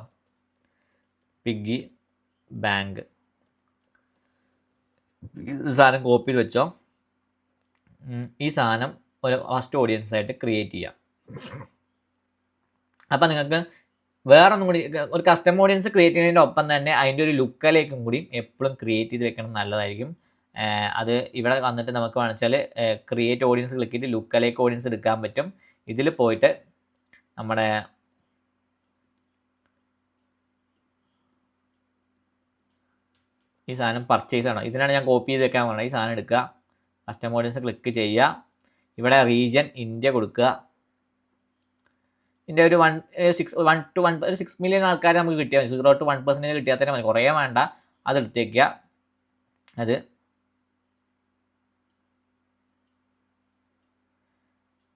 പിഗ്ഗി ബാങ്ക്. ഈ സാധനം കോപ്പി ചെയ്ത് വെച്ചോ. ഈ സാധനം ഒരു ഫസ്റ്റ് ഓഡിയൻസ് ആയിട്ട് ക്രിയേറ്റ് ചെയ്യാം. അപ്പം നിങ്ങൾക്ക് വേറെ ഒന്നും കൂടി ഒരു കസ്റ്റം ഓഡിയൻസ് ക്രിയേറ്റ് ചെയ്യുന്നതിൻ്റെ ഒപ്പം തന്നെ അതിൻ്റെ ഒരു ലുക്കിലേക്കും കൂടി എപ്പോഴും ക്രിയേറ്റ് ചെയ്ത് വെക്കണം, നല്ലതായിരിക്കും. അത് ഇവിടെ വന്നിട്ട് നമുക്ക് വേണമെച്ചാൽ ക്രിയേറ്റ് ഓഡിയൻസ് ക്ലിക്ക് ചെയ്തിട്ട് ലുക്കിലേക്ക് ഓഡിയൻസ് എടുക്കാൻ പറ്റും. ഇതിൽ പോയിട്ട് നമ്മുടെ ഈ സാധനം പർച്ചേസ് ആണ്, ഇതിനാണ് ഞാൻ കോപ്പി ചെയ്ത് വെക്കാൻ പറഞ്ഞത്. ഈ സാധനം എടുക്കുക, കസ്റ്റം ഓഡിയൻസ് ക്ലിക്ക് ചെയ്യുക. ഇവിടെ റീജിയൻ ഇന്ത്യ കൊടുക്കുക. ഇതിൻ്റെ ഒരു 6 മില്യൺ ആൾക്കാർ നമുക്ക് കിട്ടിയാൽ മതി. 0 to 1% കിട്ടിയാൽ തന്നെ മതി, കുറേ വേണ്ട. അത് എടുത്തേക്കുക. അത്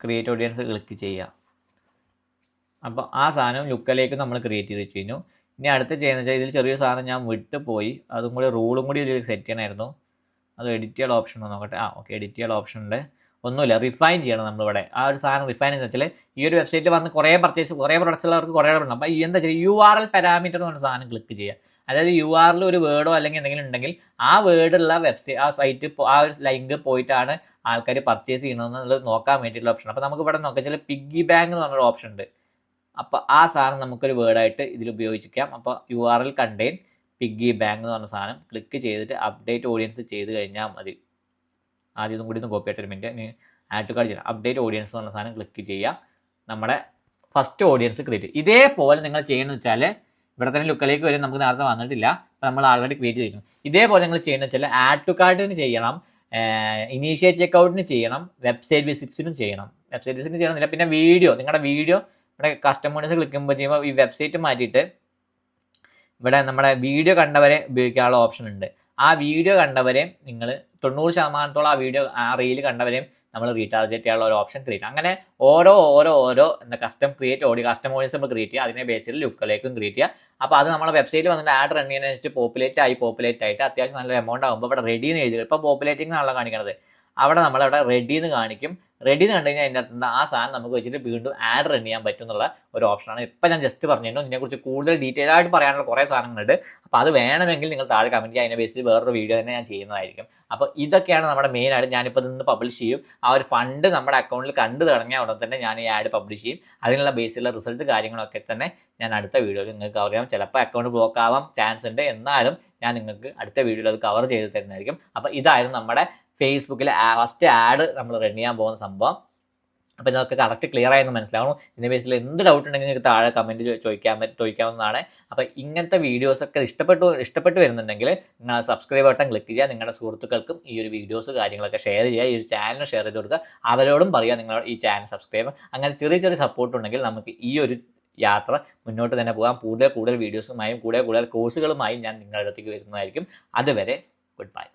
ക്രിയേറ്റ് ഓഡിയൻസ് ക്ലിക്ക് ചെയ്യുക. അപ്പോൾ ആ സാധനം ലുക്കിലേക്ക് നമ്മൾ ക്രിയേറ്റ് ചെയ്ത് വെച്ച് കഴിഞ്ഞു. ഇനി അടുത്ത് ചെയ്യുന്നത് വെച്ചാൽ ഇതിൽ ചെറിയൊരു സാധനം ഞാൻ വിട്ട് പോയി, അതും കൂടി റൂളും കൂടി ഇതിൽ സെറ്റ് ചെയ്യണമായിരുന്നു. അത് എഡിറ്റ് ചെയ്യാൻ ഓപ്ഷൻ നോക്കട്ടെ. ഓക്കെ, എഡിറ്റ് ചെയ്യാൻ ഓപ്ഷൻ ഉണ്ട്. ഒന്നുമില്ല, റിഫൈൻ ചെയ്യണം നമ്മളിവിടെ. ആ ഒരു സാധനം റിഫൈൻ എന്ന് വെച്ചാൽ ഈ ഒരു വെബ്സൈറ്റിൽ വന്ന് കുറേ പർച്ചേസ് കുറേ പ്രൊഡക്ട്സ് ഉള്ളവർക്ക് കുറേ ഉണ്ട്. അപ്പോൾ എന്താ വെച്ചാൽ URL പാരാമീറ്റർ എന്ന് പറഞ്ഞ സാധനം ക്ലിക്ക് ചെയ്യുക. അതായത് URL ഒരു വേർഡോ അല്ലെങ്കിൽ എന്തെങ്കിലും ഉണ്ടെങ്കിൽ ആ വേർഡുള്ള വെബ്സൈറ്റ് ആ സൈറ്റ് ആ ഒരു ലിങ്ക് പോയിട്ടാണ് ആൾക്കാർ പർച്ചേസ് ചെയ്യണമെന്നുള്ളത് നോക്കാൻ വേണ്ടിയിട്ടുള്ള ഓപ്ഷൻ. അപ്പോൾ നമുക്ക് ഇവിടെ നോക്കാം വെച്ചാൽ പിഗ്ഗി ബാങ്ക് എന്ന് പറഞ്ഞൊരു ഓപ്ഷൻ ഉണ്ട്. അപ്പോൾ ആ സാധനം നമുക്കൊരു വേർഡായിട്ട് ഇതിൽ ഉപയോഗിക്കാം. അപ്പോൾ URL കണ്ടെയ്ൻ പിഗ്ഗി ബാങ്ക് എന്ന് പറഞ്ഞ സാധനം ക്ലിക്ക് ചെയ്തിട്ട് അപ്ഡേറ്റ് ഓഡിയൻസ് ചെയ്ത് കഴിഞ്ഞാൽ മതി. ആദ്യം ഇതും കൂടി ഒന്ന് കോപ്പി ആയിട്ട് ഒരു മിനിറ്റ് ആഡ് ടു കാർട്ട് ചെയ്യണം. അപ്ഡേറ്റ് ഓഡിയൻസ് എന്ന് പറഞ്ഞ സാധനം ക്ലിക്ക് ചെയ്യുക. നമ്മുടെ ഫസ്റ്റ് ഓഡിയൻസ് ക്രിയേറ്റ്. ഇതേപോലെ നിങ്ങൾ ചെയ്യണമെന്ന് വെച്ചാൽ ഇവിടെ തന്നെ ലുക്കിലേക്ക് വരും. നമുക്ക് നേരത്തെ വന്നിട്ടില്ല, അപ്പോൾ നമ്മൾ ആൾറെഡി ക്രിയേറ്റ് ചെയ്യുന്നു. ഇതേപോലെ നിങ്ങൾ ചെയ്യണമെന്ന് വെച്ചാൽ ആഡ് ടു കാർട്ടിന് ചെയ്യണം. ഇനീഷ്യേറ്റ് ചെക്കൗട്ടിന് ചെയ്യണം, വെബ്സൈറ്റ് വിസിറ്റ്സിനും ചെയ്യണം. വെബ്സൈറ്റ് വിസിറ്റ് ചെയ്യണമെന്നില്ല. പിന്നെ നിങ്ങളുടെ വീഡിയോ ഇവിടെ കസ്റ്റമേഴ്സ് ക്ലിക്കുമ്പോൾ ചെയ്യുമ്പോൾ ഈ വെബ്സൈറ്റ് മാറ്റിയിട്ട് ഇവിടെ നമ്മുടെ വീഡിയോ കണ്ടവരെ ഉപയോഗിക്കാനുള്ള ഓപ്ഷൻ ഉണ്ട്. ആ വീഡിയോ കണ്ടവരെയും നിങ്ങൾ 90% ആ റീൽ കണ്ടവരെയും നമ്മൾ റീടാർജറ്റ് ചെയ്യാനുള്ള ഒരു ഓപ്ഷൻ ക്രിയേറ്റ്. അങ്ങനെ ഓരോ എന്താ ക്രിയേറ്റ് കസ്റ്റം ഓഡിയൻസ് നമ്മൾ ക്രിയേറ്റ് ചെയ്യുക. അതിനെ ബേസിൽ ലുക്കിലേക്കും ക്രിയേറ്റ് ചെയ്യുക. അപ്പോൾ അത് നമ്മളെ വെബ്സൈറ്റിൽ വന്നിട്ട് ആഡ് റൺ ചെയ്യുന്നതിനനുസരിച്ച് പോപ്പുലേറ്റ് ആയിട്ട് അത്യാവശ്യം നല്ല എമൗണ്ട് ആകുമ്പോൾ ഇവിടെ റെഡി എന്ന് എഴുതി. ഇപ്പോൾ പോപ്പുലേറ്റിംഗ് എന്നാണല്ലോ കാണിക്കുന്നത്. അവിടെ നമ്മളവിടെ റെഡി എന്ന് കാണിക്കും. റെഡി എന്ന് കണ്ടു കഴിഞ്ഞാൽ അതിൻ്റെ അർത്ഥം ആ സാധനം നമുക്ക് വെച്ചിട്ട് വീണ്ടും ആഡ് റൺ ചെയ്യാൻ പറ്റും എന്നുള്ള ഒരു ഓപ്ഷനാണ്. ഇപ്പം ഞാൻ ജസ്റ്റ് പറഞ്ഞിരുന്നു. ഇതിനെക്കുറിച്ച് കൂടുതൽ ഡീറ്റെയിൽ ആയിട്ട് പറയാനുള്ള കുറേ സാധനങ്ങളുണ്ട്. അപ്പോൾ അത് വേണമെങ്കിൽ നിങ്ങൾ താഴെ കമൻറ്റ് ചെയ്യുക. അതിനെ ബേസിൽ വേറൊരു വീഡിയോ തന്നെ ഞാൻ ചെയ്യുന്നതായിരിക്കും. അപ്പോൾ ഇതൊക്കെയാണ് നമ്മുടെ മെയിനായിട്ട്. ഞാനിപ്പോൾ ഇന്ന് പബ്ലിഷ് ചെയ്യും. ആ ഒരു ഫണ്ട് നമ്മുടെ അക്കൗണ്ടിൽ കണ്ടു തുടങ്ങിയ ഉടൻ തന്നെ ഞാൻ ഈ ആഡ് പബ്ലിഷ് ചെയ്യും. അതിനുള്ള ബേസിലുള്ള റിസൾട്ട് കാര്യങ്ങളൊക്കെ തന്നെ ഞാൻ അടുത്ത വീഡിയോയിൽ നിങ്ങൾക്ക് കവർ ചെയ്യാം. ചിലപ്പോൾ അക്കൗണ്ട് ബ്ലോക്ക് ആവാൻ ചാൻസ് ഉണ്ട്. എന്നാലും ഞാൻ നിങ്ങൾക്ക് അടുത്ത വീഡിയോയിൽ അത് കവർ ചെയ്ത് തരുന്നതായിരിക്കും. അപ്പോൾ ഇതായിരുന്നു നമ്മുടെ ഫേസ്ബുക്കിൽ ഫസ്റ്റ് ആഡ് നമ്മൾ റൺ ചെയ്യാൻ പോകുന്ന സംഭവം. അപ്പോൾ ഇതൊക്കെ കറക്റ്റ് ക്ലിയർ ആയെന്ന് മനസ്സിലാവണം. ഇതിൻ്റെ ബേസിൽ എന്ത് ഡൗട്ട് ഉണ്ടെങ്കിൽ നിങ്ങൾക്ക് താഴെ കമൻറ്റ് ചോദിക്കാവുന്നതാണ്. അപ്പോൾ ഇങ്ങനത്തെ വീഡിയോസൊക്കെ ഇഷ്ടപ്പെട്ട് വരുന്നുണ്ടെങ്കിൽ നിങ്ങൾ സബ്സ്ക്രൈബ് ബട്ടൺ ക്ലിക്ക് ചെയ്യുക. നിങ്ങളുടെ സുഹൃത്തുക്കൾക്കും ഈ ഒരു വീഡിയോസ് കാര്യങ്ങളൊക്കെ ഷെയർ ചെയ്യുക. ഈ ഒരു ചാനൽ ഷെയർ ചെയ്ത് കൊടുക്കുക. അവരോടും പറയുക നിങ്ങൾ ഈ ചാനൽ സബ്സ്ക്രൈബ്. അങ്ങനെ ചെറിയ സപ്പോർട്ട് ഉണ്ടെങ്കിൽ നമുക്ക് ഈ ഒരു യാത്ര മുന്നോട്ട് തന്നെ പോകാം. കൂടുതൽ വീഡിയോസുമായും കൂടുതൽ കോഴ്സുകളുമായും ഞാൻ നിങ്ങളുടെ അടുത്തേക്ക് വരുന്നതായിരിക്കും. അതുവരെ ഗുഡ് ബൈ.